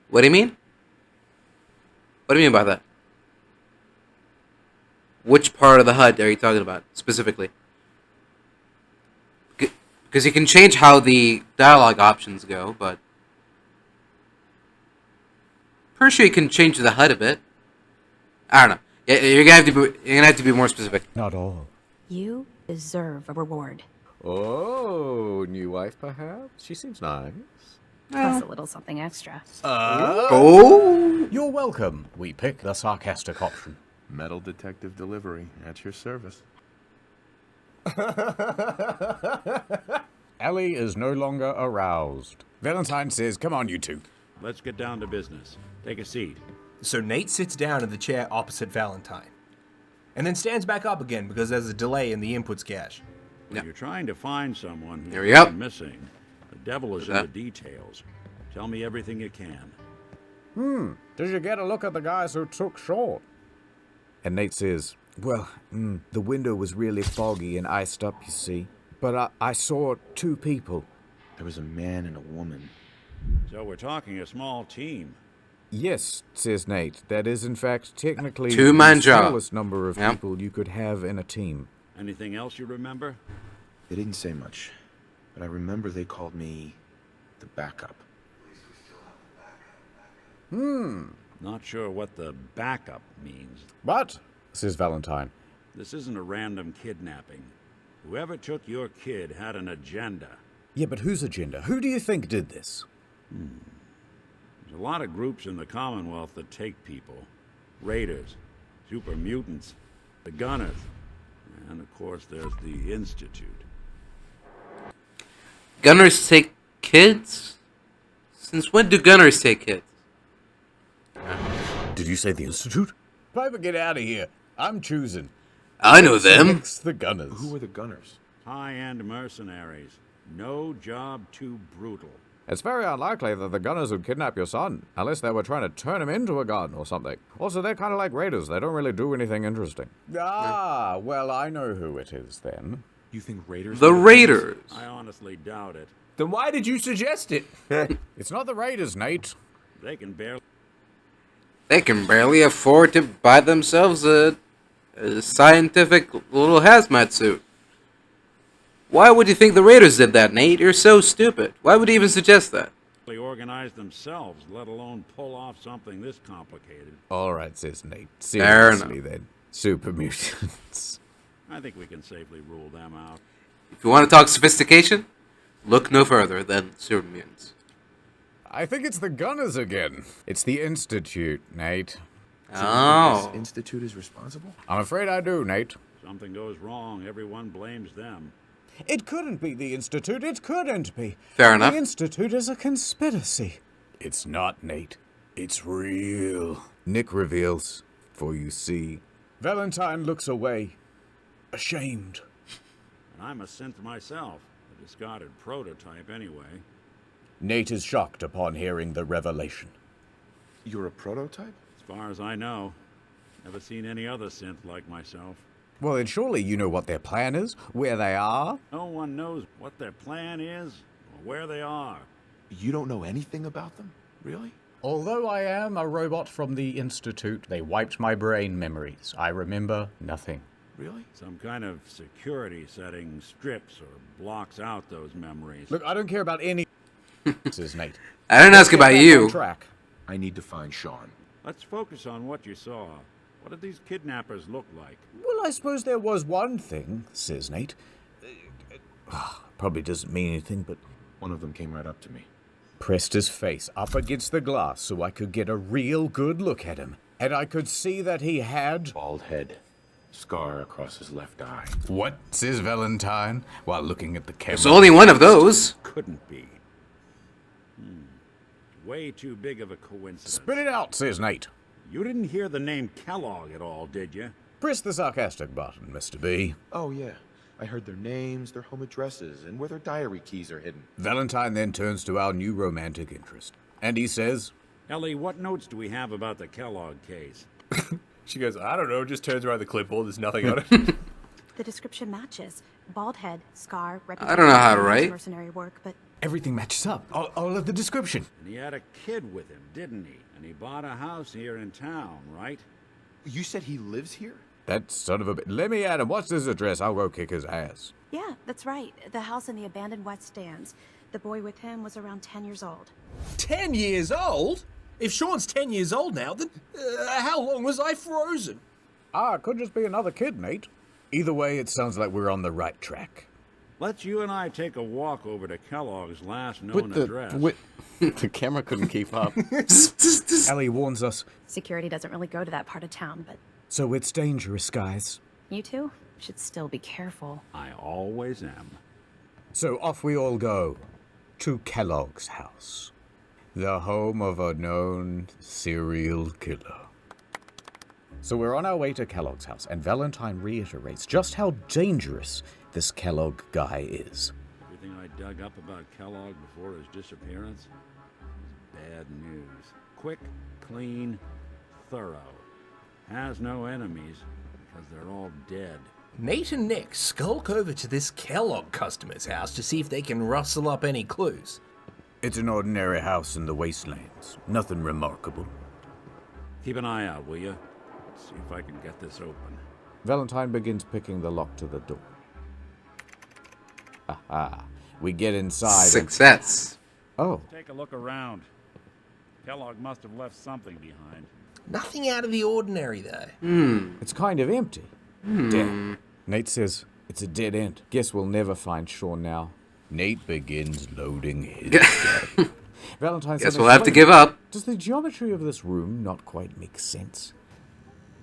What do you mean? What do you mean by that? Which part of the HUD are you talking about, specifically? Because you can change how the dialogue options go, but pretty sure you can change the HUD a bit. I don't know. Yeah, you're gonna have to be more specific. Not all. You deserve a reward. Oh, new wife perhaps? She seems nice. Plus a little something extra. Oh! You're welcome. We pick the sarcastic option. Metal detective delivery at your service. Ellie is no longer aroused. Valentine says, come on, you two. Let's get down to business. Take a seat. So Nate sits down in the chair opposite Valentine, and then stands back up again because there's a delay in the inputs cache. When you're trying to find someone who's There we go. missing, the devil is in the details. Tell me everything you can. Did you get a look at the guys who took short? And Nate says, well, the window was really foggy and iced up, you see. But I saw two people. There was a man and a woman. So we're talking a small team. Yes, says Nate. That is, in fact, technically Two-man the job. smallest number of people you could have in a team. Anything else you remember? They didn't say much, but I remember they called me the backup. Not sure what the backup means. But, says Valentine, This isn't a random kidnapping. Whoever took your kid had an agenda. yeah, but whose agenda? Who do you think did this? There's a lot of groups in the Commonwealth that take people. Raiders, super mutants, the Gunners, and of course there's the Institute. Gunners take kids? Since when do gunners take kids? Did you say the Institute? Piper, get out of here. I'm choosing. I know them. It's the Gunners. Who were the Gunners? High-end mercenaries. No job too brutal. It's very unlikely that the Gunners would kidnap your son, unless they were trying to turn him into a gun or something. Also, they're kind of like raiders. They don't really do anything interesting. Ah, well, I know who it is then. You think raiders? The Raiders. I honestly doubt it. Then why did you suggest it? It's not the Raiders, Nate. They can barely... They can barely afford to buy themselves a scientific little hazmat suit. Why would you think the Raiders did that, Nate? You're so stupid. Why would you even suggest that? organize themselves, let alone pull off something this complicated. All right, says Nate. Fair Seriously, then. Super mutants. I think we can safely rule them out. If you want to talk sophistication, look no further than super mutants. I think it's the Gunners again. It's the Institute, Nate. Oh. This Institute is responsible? I'm afraid I do, Nate. Something goes wrong, everyone blames them. It couldn't be the Institute. It couldn't be. Fair enough. The Institute is a conspiracy. It's not, Nate. It's real. Nick reveals, for you see. Valentine looks away, ashamed. And I'm a synth myself, a discarded prototype anyway. Nate is shocked upon hearing the revelation. You're a prototype? As far as I know. Never seen any other synth like myself. Well, then surely you know what their plan is, where they are. No one knows what their plan is, or where they are. You don't know anything about them? Really? Although I am a robot from the Institute, they wiped my brain memories. I remember nothing. Really? Some kind of security setting strips or blocks out those memories. Look, I don't care about any... says Nate. I didn't ask about you. Track. I need to find Sean. Let's focus on what you saw. What did these kidnappers look like? Well, I suppose there was one thing, says Nate. Probably doesn't mean anything, but... One of them came right up to me. Pressed his face up against the glass so I could get a real good look at him. And I could see that he had... Bald head. Scar across his left eye. What, says Valentine, while looking at the camera. There's only one of those. Couldn't be. Way too big of a coincidence. Spit it out, says Nate. You didn't hear the name Kellogg at all, did you? Press the sarcastic button, Mr. B. Oh, yeah. I heard their names, their home addresses, and where their diary keys are hidden. Valentine then turns to our new romantic interest. And he says... Ellie, what notes do we have about the Kellogg case? She goes, I don't know, just turns around the clipboard, there's nothing on it. The description matches. Bald head, scar, reputation. I don't know how to write. Mercenary work, but Everything matches up. All of the description. And he had a kid with him, didn't he? And he bought a house here in town, right? You said he lives here? That son of a bitch. Let me at him. What's his address? I'll go kick his ass. Yeah, that's right. The house in the abandoned West Stands. The boy with him was around 10 years old. 10 years old? If Sean's 10 years old now, then how long was I frozen? It could just be another kid, Nate. Either way, it sounds like we're on the right track. Let's you and I take a walk over to Kellogg's last known address. The camera couldn't keep up. Ellie warns us. Security doesn't really go to that part of town, but So it's dangerous, guys. you two should still be careful. I always am. So off we all go to Kellogg's house, the home of a known serial killer. So we're on our way to Kellogg's house, and Valentine reiterates just how dangerous this Kellogg guy is. Everything I dug up about Kellogg before his disappearance was bad news. Quick, clean, thorough. Has no enemies because they're all dead. Nate and Nick skulk over to this Kellogg customer's house to see if they can rustle up any clues. It's an ordinary house in the wastelands. Nothing remarkable. Keep an eye out, will you? See if I can get this open. Valentine begins picking the lock to the door. Aha. We get inside. Success. Oh. Take a look around. Kellogg must have left something behind. Nothing out of the ordinary, though. It's kind of empty. Damn. Nate says it's a dead end. Guess we'll never find Sean now. Nate begins loading his gun. Valentine Guess says, we'll have to give up. Does the geometry of this room not quite make sense?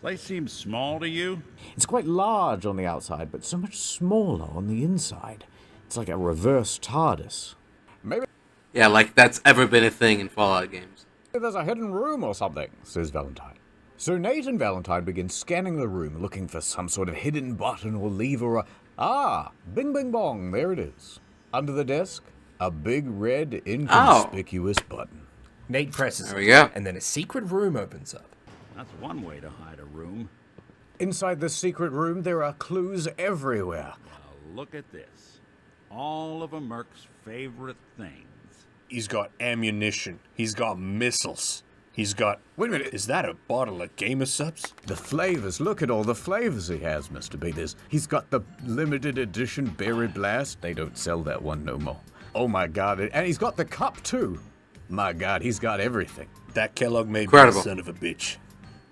Place seems small to you? It's quite large on the outside, but so much smaller on the inside. It's like a reverse TARDIS. Maybe Yeah, like that's ever been a thing in Fallout games. there's a hidden room or something, says Valentine. So Nate and Valentine begin scanning the room, looking for some sort of hidden button or lever or... bing bing bong, there it is. Under the desk, a big red inconspicuous button. Nate presses There we go. and then a secret room opens up. That's one way to hide a room. Inside this secret room, there are clues everywhere. Now look at this. All of a Merc's favorite things. He's got ammunition. He's got missiles. He's got... Wait a minute. Is that a bottle of Gamer Subs? The flavors. Look at all the flavors he has, Mr. B. He's got the limited edition Berry Blast. They don't sell that one no more. Oh my God. And he's got the cup too. My God, he's got everything. That Kellogg may be a Incredible. son of a bitch,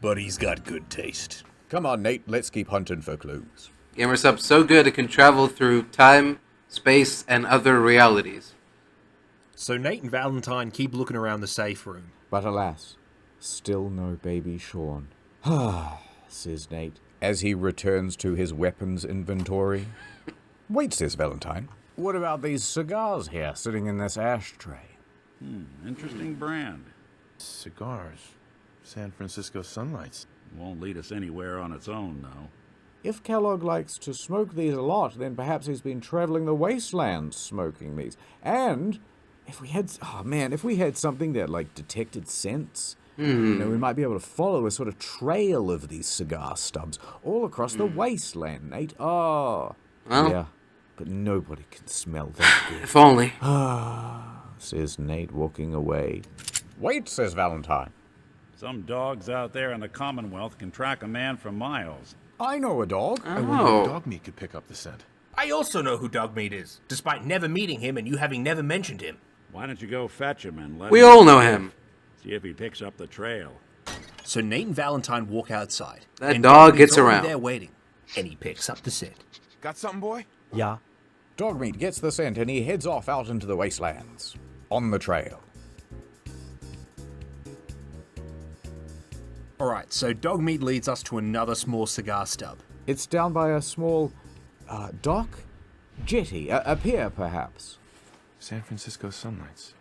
but he's got good taste. Come on, Nate. Let's keep hunting for clues. Gamer's up so good it can travel through time, space, and other realities. So Nate and Valentine keep looking around the safe room. But alas, still no baby Sean. Ah, says Nate, as he returns to his weapons inventory. Wait, says Valentine. What about these cigars here, sitting in this ashtray? Interesting brand. Cigars. San Francisco Sunlights. Won't lead us anywhere on its own, though. If Kellogg likes to smoke these a lot, then perhaps he's been traveling the wastelands smoking these. And if we had, if we had something that like detected scents, we might be able to follow a sort of trail of these cigar stubs all across the wasteland, Nate. Oh, Well. yeah, but nobody can smell that good. If only. Says Nate, walking away. Wait, says Valentine. Some dogs out there in the Commonwealth can track a man for miles. I know a dog. I wonder if dog meat could pick up the scent. I also know who Dogmeat is, despite never meeting him and you having never mentioned him. Why don't you go fetch him and let We him all know him. see if he picks up the trail? So Nate and Valentine walk outside. That and dog Dogmeat's gets already around. there waiting, and he picks up the scent. Got something, boy? Yeah. Dogmeat gets the scent and he heads off out into the wastelands. On the trail. Alright, so Dogmeat leads us to another small cigar stub. It's down by a small dock? Jetty, a pier perhaps. San Francisco Sunlights.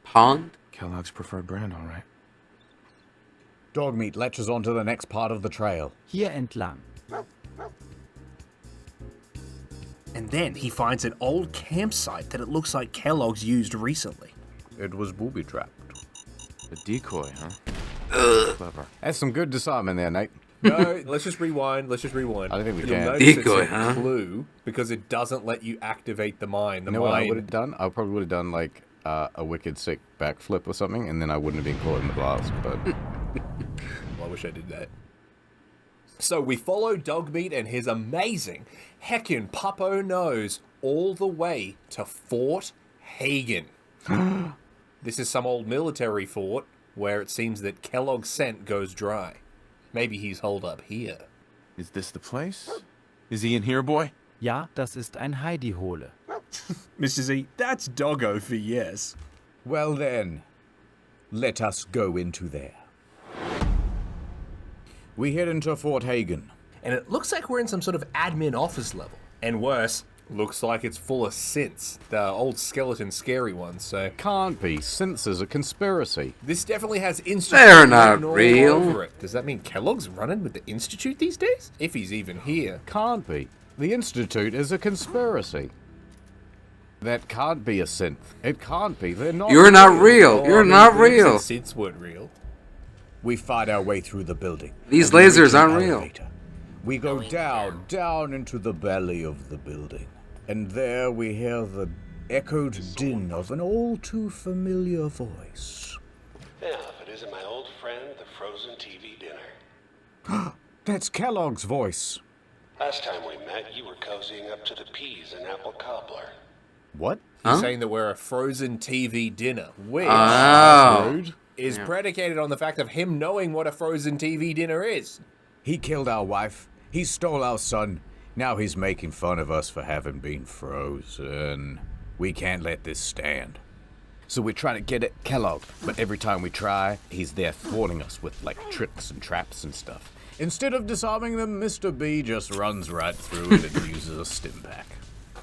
Pond? Kellogg's preferred brand, all right. Dogmeat latches onto the next part of the trail. Hier entlang. And then he finds an old campsite that it looks like Kellogg's used recently. It was booby-trapped. A decoy, huh? Clever. That's some good disarming there, Nate. No, let's just rewind. I think we You'll can. notice it's Decoy, a huh? clue because it doesn't let you activate the mine. The You know what I mine. would have done? I probably would have done like a wicked sick backflip or something, and then I wouldn't have been caught in the blast. But Well, I wish I did that. So we follow Dogmeat and his amazing heckin' puppo nose all the way to Fort Hagen. This is some old military fort where it seems that Kellogg's scent goes dry. Maybe he's holed up here. Is this the place? Is he in here, boy? Ja, das ist ein Heidi-Hole. Mr. Z, that's doggo for yes. Well then, let us go into there. We head into Fort Hagen. And it looks like we're in some sort of admin office level. And worse, looks like it's full of synths. The old skeleton scary ones, so... Can't be. Synths is a conspiracy. This definitely has Institute They're not written all real. over it. Does that mean Kellogg's running with the Institute these days? If he's even here. Can't be. The Institute is a conspiracy. That can't be a synth. It can't be. They're not You're not real. You're not real. Synths weren't real. We fight our way through the building. These and we reach lasers an aren't real. elevator. We go down into the belly of the building. And there we hear the echoed din of an all too familiar voice. Yeah, if it isn't my old friend, the frozen TV dinner. That's Kellogg's voice. Last time we met, you were cozying up to the peas and apple cobbler. What? He's saying that we're a frozen TV dinner, which is predicated on the fact of him knowing what a frozen TV dinner is. He killed our wife. He stole our son. Now he's making fun of us for having been frozen. We can't let this stand. So we're trying to get at Kellogg, but every time we try, he's there thwarting us with, like, tricks and traps and stuff. Instead of disarming them, Mr. B just runs right through it and uses a stim pack.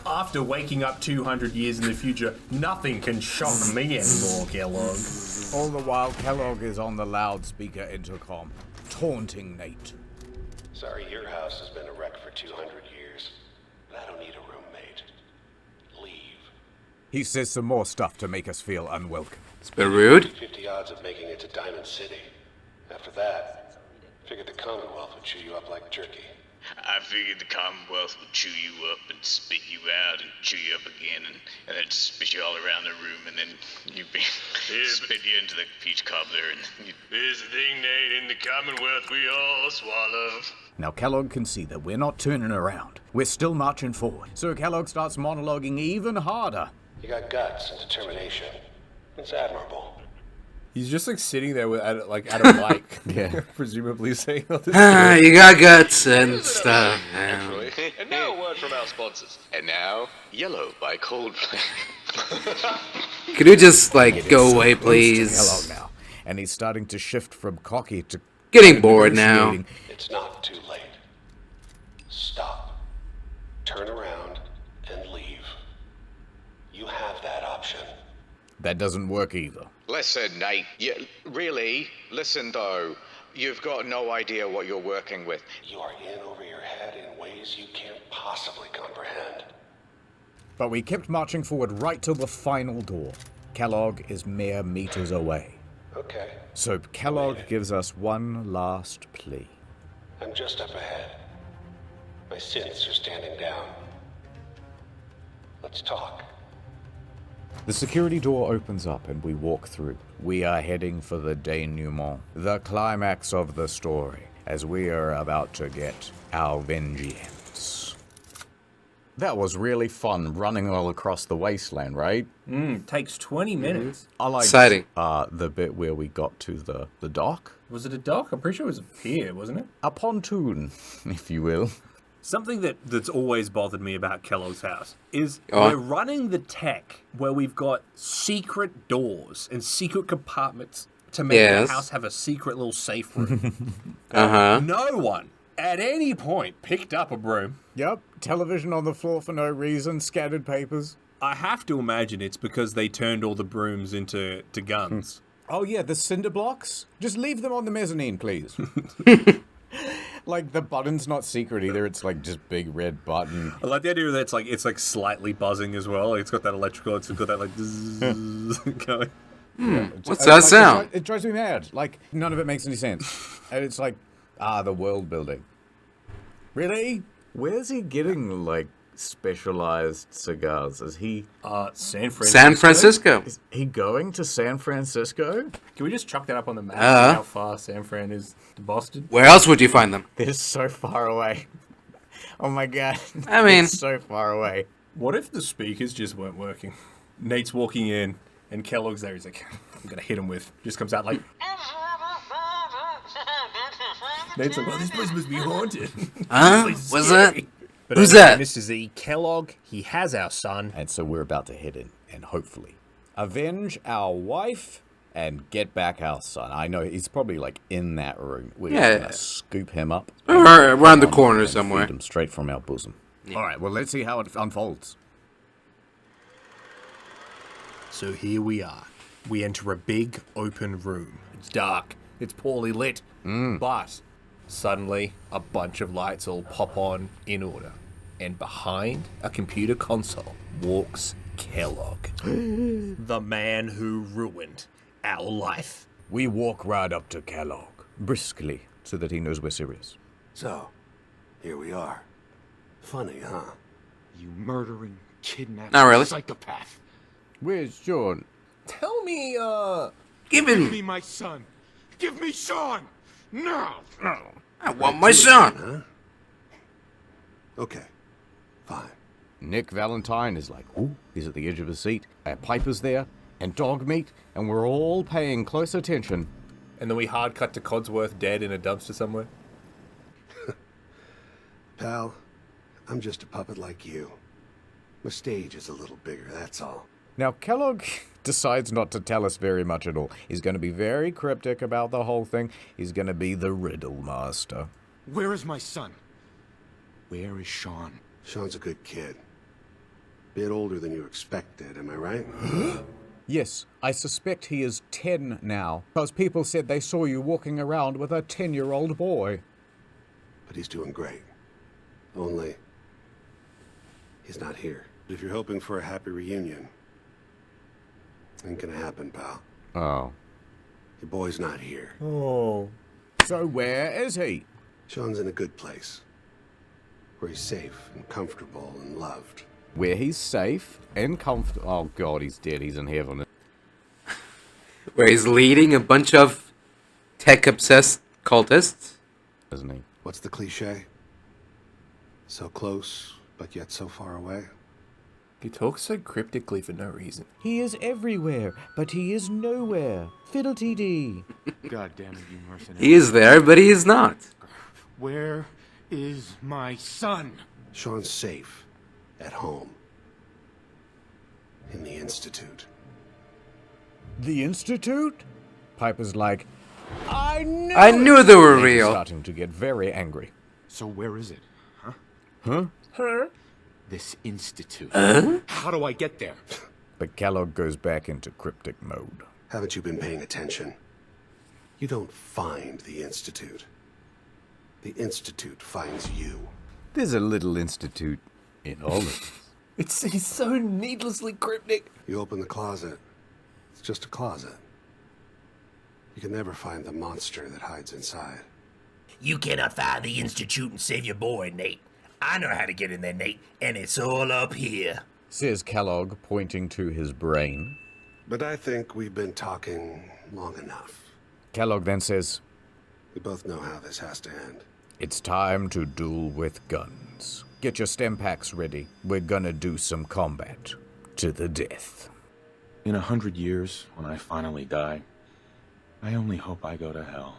After waking up 200 years in the future, nothing can shock me anymore, Kellogg. All the while, Kellogg is on the loudspeaker intercom, taunting Nate. Sorry your house has been a wreck for 200 years, but I don't need a roommate. Leave. He says some more stuff to make us feel unwelcome. It's a bit rude. 50 odds of making it to Diamond City. After that, figured the Commonwealth would chew you up like jerky. I figured the Commonwealth would chew you up and spit you out and chew you up again and then spit you all around the room and then you'd be spit you into the peach cobbler and Here's the thing, Nate, in the Commonwealth we all swallow. Now Kellogg can see that we're not turning around. We're still marching forward. So Kellogg starts monologuing even harder. You got guts and determination. It's admirable. He's just like sitting there with, at a mic, yeah, presumably saying all this. You got guts and stuff. Actually. And now a word from our sponsors. And now, Yellow by Coldplay. Could you just, like, go away, please? Kellogg now, and he's starting to shift from cocky to getting bored now. It's not too late. Stop. Turn around and leave. You have that option. That doesn't work either. Listen, Nate. Really? Listen, though. You've got no idea what you're working with. You are in over your head in ways you can't possibly comprehend. But we kept marching forward right to the final door. Kellogg is mere meters away. Okay. So Kellogg gives us one last plea. I'm just up ahead. My synths are standing down. Let's talk. The security door opens up and we walk through. We are heading for the denouement, the climax of the story, as we are about to get our vengeance. That was really fun, running all across the wasteland, right? Takes 20 minutes. I like exciting. The bit where we got to the dock. Was it a dock? I'm pretty sure it was a pier, wasn't it? A pontoon, if you will. Something that's always bothered me about Kellogg's house is we're running the tech where we've got secret doors and secret compartments to make the house have a secret little safe room. No one at any point picked up a broom. Yep, television on the floor for no reason, scattered papers. I have to imagine it's because they turned all the brooms into guns. Oh yeah, the cinder blocks? Just leave them on the mezzanine, please. Like, the button's not secret either, it's like just big red button. I like the idea that it's like slightly buzzing as well. It's got that electrical, it's got that like zzz going. What's that sound? It drives me mad. Like, none of it makes any sense. And it's like, the world building. Really? Where's he getting, like, specialized cigars? Is he... San Francisco? San Francisco. Is he going to San Francisco? Can we just chuck that up on the map? See how far San Fran is to Boston? Where else would you find them? They're so far away. Oh my god. I mean... It's so far away. What if the speakers just weren't working? Nate's walking in, and Kellogg's there. He's like, I'm gonna hit him with... Just comes out like... Nate's like, well, this place must be haunted. Huh? What's that? But Who's anyway, that? Mr. Z, Kellogg, he has our son. And so we're about to head in and hopefully avenge our wife and get back our son. I know he's probably like in that room. We're gonna scoop him up. Around the corner somewhere. Feed him straight from our bosom. Yeah. All right, well, let's see how it unfolds. So here we are. We enter a big open room. It's dark. It's poorly lit. But suddenly, a bunch of lights all pop on in order. And behind a computer console walks Kellogg. The man who ruined our life. We walk right up to Kellogg, briskly, so that he knows we're serious. So, here we are. Funny, huh? You murdering, kidnapping Not really. psychopath. Where's Sean? Tell me, Give me my son. Give me Sean. Now. I want my son. Huh? Okay. Fine. Nick Valentine is like, ooh, he's at the edge of his seat. Piper's there, and dog meat, and we're all paying close attention. And then we hard cut to Codsworth dead in a dumpster somewhere. Pal, I'm just a puppet like you. My stage is a little bigger, that's all. Now, Kellogg decides not to tell us very much at all. He's going to be very cryptic about the whole thing. He's going to be the riddle master. Where is my son? Where is Sean? Sean's a good kid. Bit older than you expected, am I right? Yes, I suspect he is 10 now, because people said they saw you walking around with a 10-year-old boy. But he's doing great. Only, he's not here. If you're hoping for a happy reunion, ain't gonna happen, pal. Oh. Your boy's not here. Oh. So where is he? Sean's in a good place. Where he's safe and comfortable and loved. Where he's safe and comfortable. Oh god, he's dead. He's in heaven. Where he's leading a bunch of tech-obsessed cultists. Isn't he? What's the cliche? So close, but yet so far away. He talks so cryptically for no reason. He is everywhere, but he is nowhere. Fiddle-dee-dee. God damn it, you mercenary. He is there, but he is not. Where is my son? Sean's safe. At home. In the Institute. The Institute? Piper's like, I knew I knew they were He's real. starting to get very angry. So where is it? Huh? Huh? Her? This institute. How do I get there? But Kellogg goes back into cryptic mode. Haven't you been paying attention? You don't find the Institute. The Institute finds you. There's a little institute in all of this. He's so needlessly cryptic. You open the closet. It's just a closet. You can never find the monster that hides inside. You cannot find the Institute and save your boy, Nate. I know how to get in there, Nate, and it's all up here. Says Kellogg, pointing to his brain. But I think we've been talking long enough. Kellogg then says, We both know how this has to end. it's time to duel with guns. Get your stem packs ready. We're gonna do some combat. To the death. In 100 years, when I finally die, I only hope I go to hell,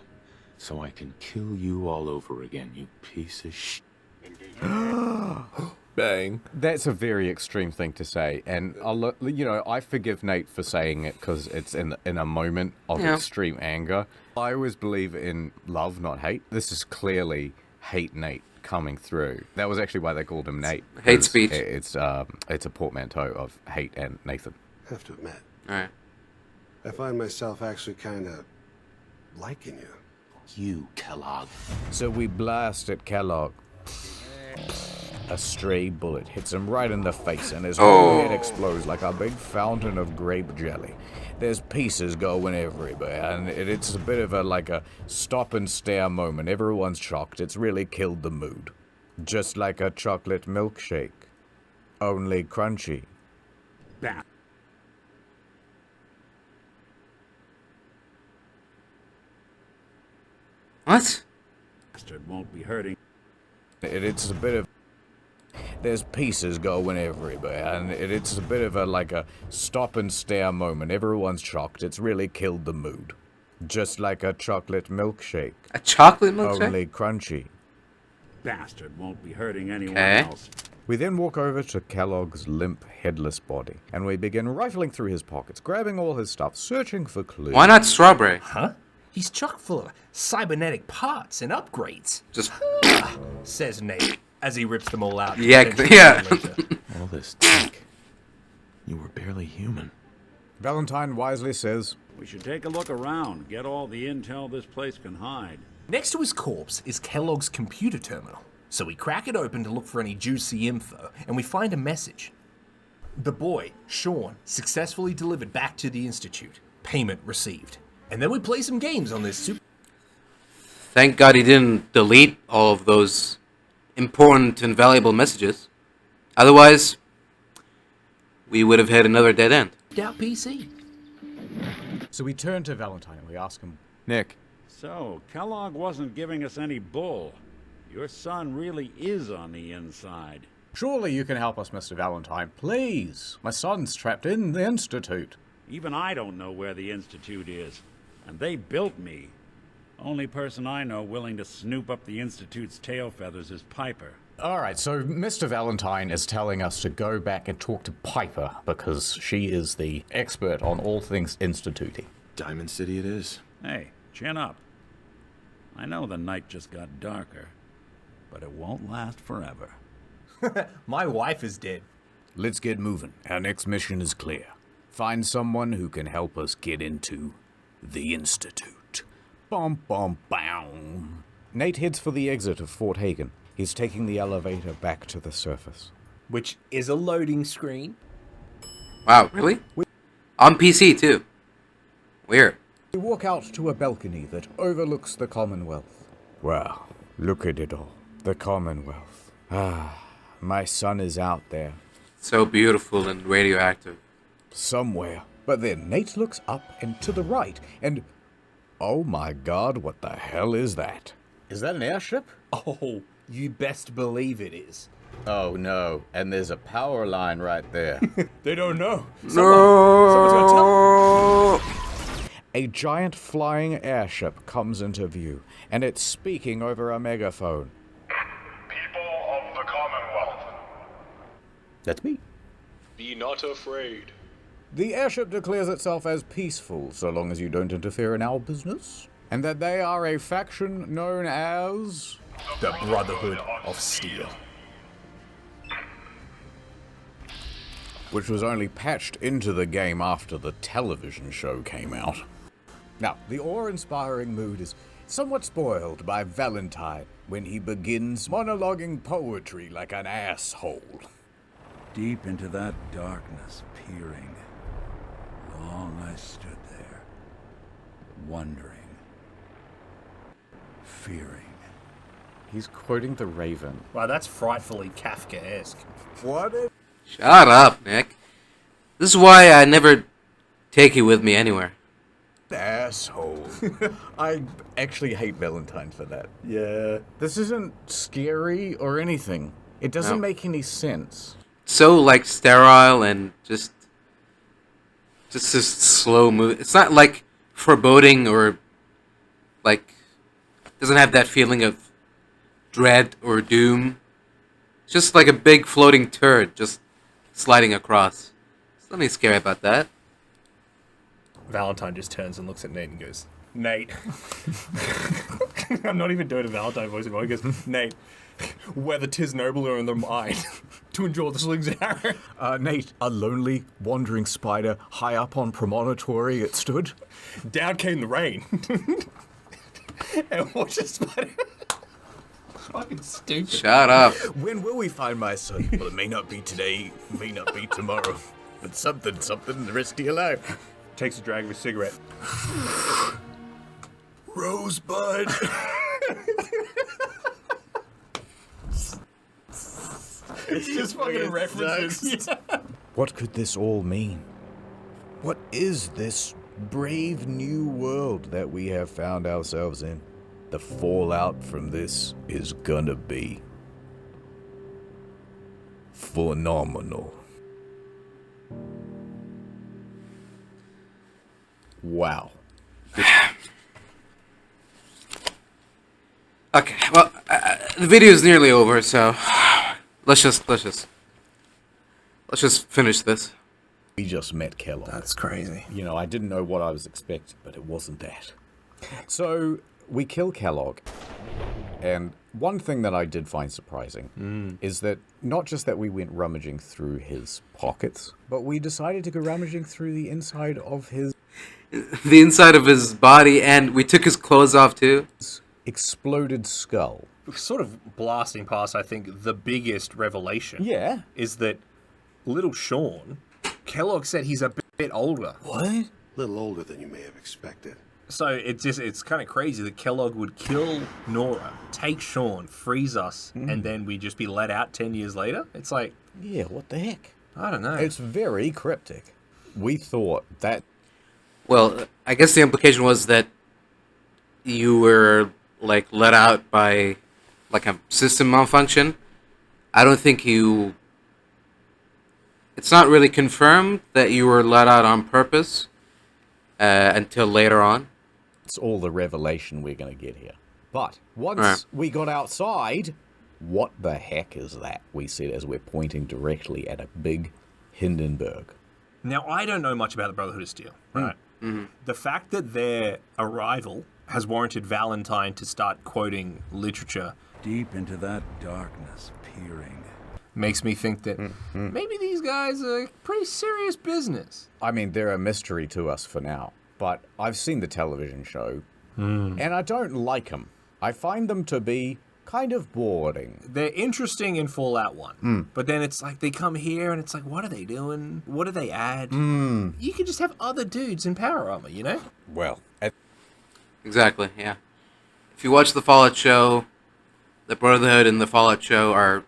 so I can kill you all over again, you piece of shit. Bang. That's a very extreme thing to say, and I forgive Nate for saying it because it's in a moment of extreme anger. I always believe in love, not hate. This is clearly hate Nate coming through. That was actually why they called him Nate. Hate speech. It's a portmanteau of hate and Nathan. I have to admit. Alright. I find myself actually kind of liking you. You, Kellogg. So we blast at Kellogg. A stray bullet hits him right in the face, and his whole head explodes like a big fountain of grape jelly. There's pieces going everywhere, and it's a bit of a stop and stare moment. Everyone's shocked. It's really killed the mood. Just like a chocolate milkshake. Only crunchy. Bah. What? Bastard won't be hurting. It's a bit of... There's pieces going everywhere, and it's a bit of a stop and stare moment. Everyone's shocked. It's really killed the mood. Just like a chocolate milkshake. A chocolate milkshake? Only crunchy. Bastard won't be hurting anyone Okay. else. We then walk over to Kellogg's limp, headless body, and we begin rifling through his pockets, grabbing all his stuff, searching for clues. Why not strawberry? Huh? He's chock full of cybernetic parts and upgrades. Just says Nate as he rips them all out. Yeah, yeah. All this tech. You were barely human. Valentine wisely says, We should take a look around, get all the intel this place can hide. Next to his corpse is Kellogg's computer terminal. So we crack it open to look for any juicy info, and we find a message. The boy, Sean, successfully delivered back to the Institute. Payment received. And then we play some games on this super... Thank God he didn't delete all of those important and valuable messages. Otherwise, we would have had another dead end. out PC. So we turn to Valentine and we ask him, Nick. So, Kellogg wasn't giving us any bull. Your son really is on the inside. Surely you can help us, Mr. Valentine, please. My son's trapped in the Institute. Even I don't know where the Institute is. And they built me. Only person I know willing to snoop up the Institute's tail feathers is Piper. Alright, so Mr. Valentine is telling us to go back and talk to Piper, because she is the expert on all things Institute-y. Diamond City it is. Hey, chin up. I know the night just got darker, but it won't last forever. My wife is dead. Let's get moving. Our next mission is clear. Find someone who can help us get into the Institute. Bum bum bam. Nate heads for the exit of Fort Hagen. He's taking the elevator back to the surface. Which is a loading screen. Wow, really? On PC too. Weird. We walk out to a balcony that overlooks the Commonwealth. Wow, look at it all. The Commonwealth. Ah, my son is out there. So beautiful and radioactive. Somewhere. But then Nate looks up and to the right, and... oh my god, what the hell is that? Is that an airship? Oh, you best believe it is. Oh no, and there's a power line right there. They don't know. Someone's gonna tell them. A giant flying airship comes into view, and it's speaking over a megaphone. People of the Commonwealth. That's me. Be not afraid. The airship declares itself as peaceful, so long as you don't interfere in our business, and that they are a faction known as... the Brotherhood of Steel. Which was only patched into the game after the television show came out. Now, the awe-inspiring mood is somewhat spoiled by Valentine when he begins monologuing poetry like an asshole. Deep into that darkness, peering. Long I stood there, wondering, fearing. He's quoting the Raven. Wow, that's frightfully Kafkaesque. What? Shut up, Nick. This is why I never take you with me anywhere. Asshole. I actually hate Valentine for that. Yeah. This isn't scary or anything. It doesn't No. make any sense. So like sterile and just this slow move. It's not like foreboding or like doesn't have that feeling of dread or doom. It's just like a big floating turd just sliding across. There's nothing scary about that. Valentine just turns and looks at Nate and goes, Nate. I'm not even doing a Valentine voice anymore. He goes, Nate, whether 'tis nobler in the mind to endure the sling's arrow. Nate, a lonely, wandering spider high up on promontory it stood. Down came the rain. And watch the spider. Fucking stupid. Shut up. When will we find my son? Well, it may not be today, may not be tomorrow. But something, the rest of your life. Takes a drag of a cigarette. Rosebud. It's just fucking references. What could this all mean? What is this brave new world that we have found ourselves in? The fallout from this is gonna be phenomenal. Wow. Okay, well, the video is nearly over, so let's just finish this. We just met Kellogg. That's crazy. You know, I didn't know what I was expecting, but it wasn't that. So we kill Kellogg, and one thing that I did find surprising is that not just that we went rummaging through his pockets, but we decided to go rummaging through the inside of his body, and we took his clothes off too. Exploded skull. Sort of blasting past, I think, the biggest revelation. Yeah. Is that little Sean, Kellogg said he's a bit older. What? A little older than you may have expected. So it's kind of crazy that Kellogg would kill Nora, take Sean, freeze us, and then we just be let out 10 years later? It's like... Yeah, what the heck? I don't know. It's very cryptic. We thought that... Well, I guess the implication was that you were, like, let out by, like, a system malfunction. I don't think you... It's not really confirmed that you were let out on purpose until later on. It's all the revelation we're going to get here. But once we got outside, what the heck is that? We said as we're pointing directly at a big Hindenburg. Now, I don't know much about the Brotherhood of Steel, right? Mm-hmm. The fact that their arrival has warranted Valentine to start quoting literature Deep into that darkness, peering. makes me think that maybe these guys are pretty serious business. I mean, they're a mystery to us for now, but I've seen the television show, and I don't like them. I find them to be kind of boring. They're interesting in Fallout 1, but then it's like they come here and it's like, what are they doing? What do they add? You could just have other dudes in power armor, you know? Well, Exactly, yeah. If you watch the Fallout show, the Brotherhood and the Fallout show are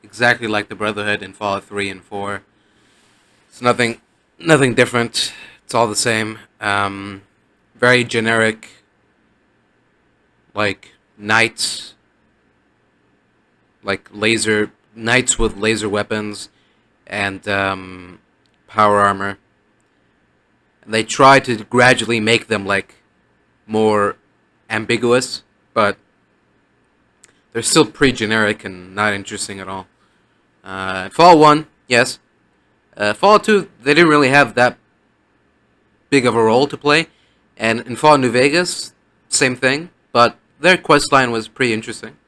exactly like the Brotherhood in Fallout 3 and 4. It's nothing different. It's all the same. Very generic, like knights, like knights with laser weapons and power armor. They try to gradually make them like more ambiguous, but they're still pretty generic and not interesting at all. Fallout 1, yes. Fallout 2, they didn't really have that big of a role to play. And in Fallout New Vegas, same thing, but their quest line was pretty interesting.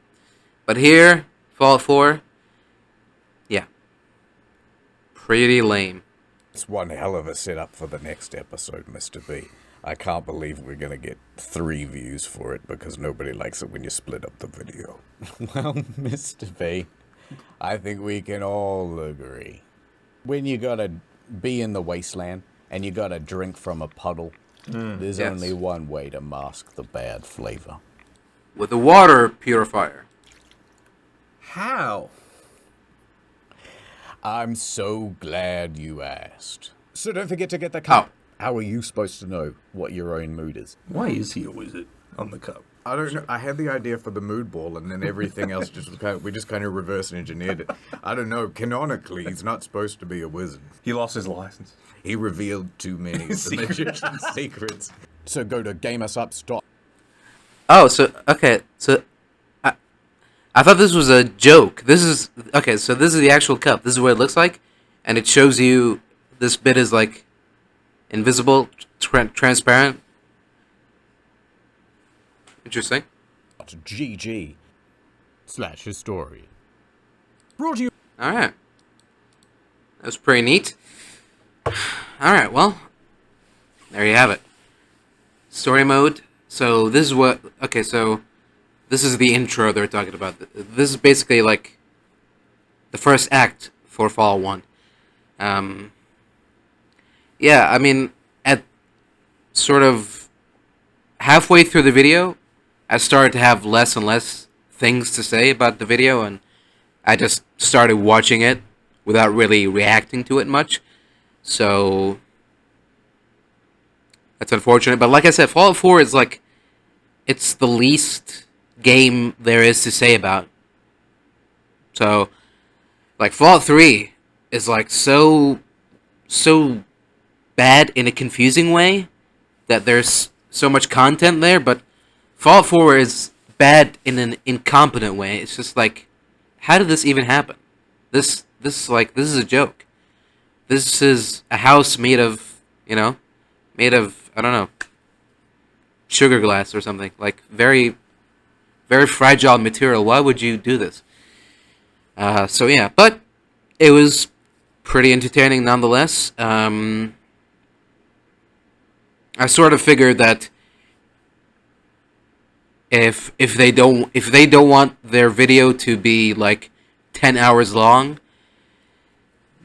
But here, Fallout 4, yeah, pretty lame. it's one hell of a setup for the next episode, Mr. B. I can't believe we're going to get 3 views for it because nobody likes it when you split up the video. Well, Mr. B, I think we can all agree. When you gotta be in the wasteland and you gotta drink from a puddle, there's yes. only one way to mask the bad flavor. With a water purifier. How? I'm so glad you asked. So don't forget to get the cup. How are you supposed to know what your own mood is? Why is he a wizard on the cup? I don't know. I had the idea for the mood ball, and then everything else we just kind of reverse engineered it. I don't know. Canonically, he's not supposed to be a wizard. He lost his license. He revealed too many of the magician's secrets. So go to GameUsUp. Oh, so okay, so I thought this was a joke. This is okay. So this is the actual cup. This is what it looks like, and it shows you this bit is like invisible, transparent. Interesting. GG/history. Brought to you. All right, that was pretty neat. All right, well, there you have it. Story mode. So this is what. Okay, so this is the intro they're talking about. This is basically like the first act for Fallout 1. Yeah, I mean, at sort of halfway through the video, I started to have less and less things to say about the video, and I just started watching it without really reacting to it much. So that's unfortunate. But like I said, Fallout 4 is like, it's the least game there is to say about. So, like, Fallout 3 is like so bad in a confusing way that there's so much content there, but Fallout 4 is bad in an incompetent way. It's just like, how did this even happen? This is a joke. This is a house made of, made of, I don't know, sugar glass or something. Like, very, very fragile material. Why would you do this? So yeah, but it was pretty entertaining nonetheless. I sort of figured that if they don't want their video to be like 10 hours long,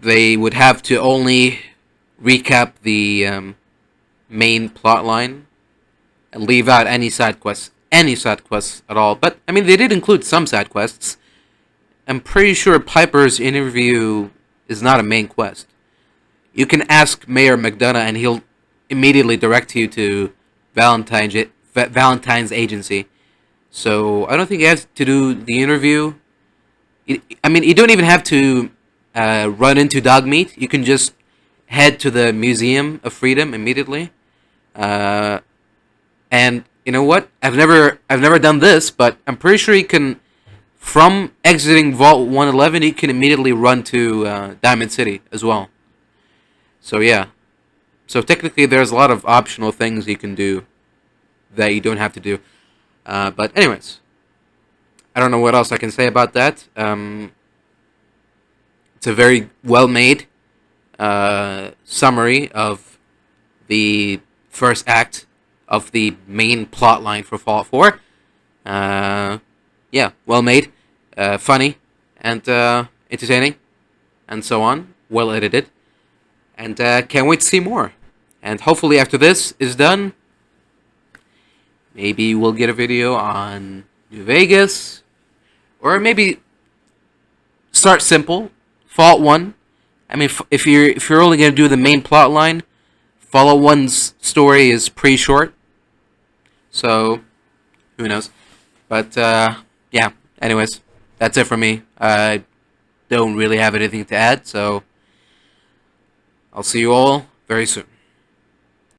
they would have to only recap the main plot line and leave out any side quests at all. But I mean, they did include some side quests. I'm pretty sure Piper's interview is not a main quest. You can ask Mayor McDonough and he'll immediately direct you to Valentine's agency. So I don't think you have to do the interview. I mean, you don't even have to run into Dogmeat. You can just head to the Museum of Freedom immediately. And you know what? I've never done this, but I'm pretty sure you can. From exiting Vault 111, you can immediately run to Diamond City as well. So yeah. So technically there's a lot of optional things you can do that you don't have to do. But anyways. I don't know what else I can say about that. It's a very well-made summary of the first act of the main plot line for Fallout 4. Yeah, well made, funny, and entertaining, and so on. Well edited, and can't wait to see more. And hopefully, after this is done, maybe we'll get a video on New Vegas, or maybe start simple. Fallout 1. I mean, if you're only gonna do the main plot line, Fallout 1's story is pretty short, so who knows? But yeah, anyways, that's it for me. I don't really have anything to add, so I'll see you all very soon.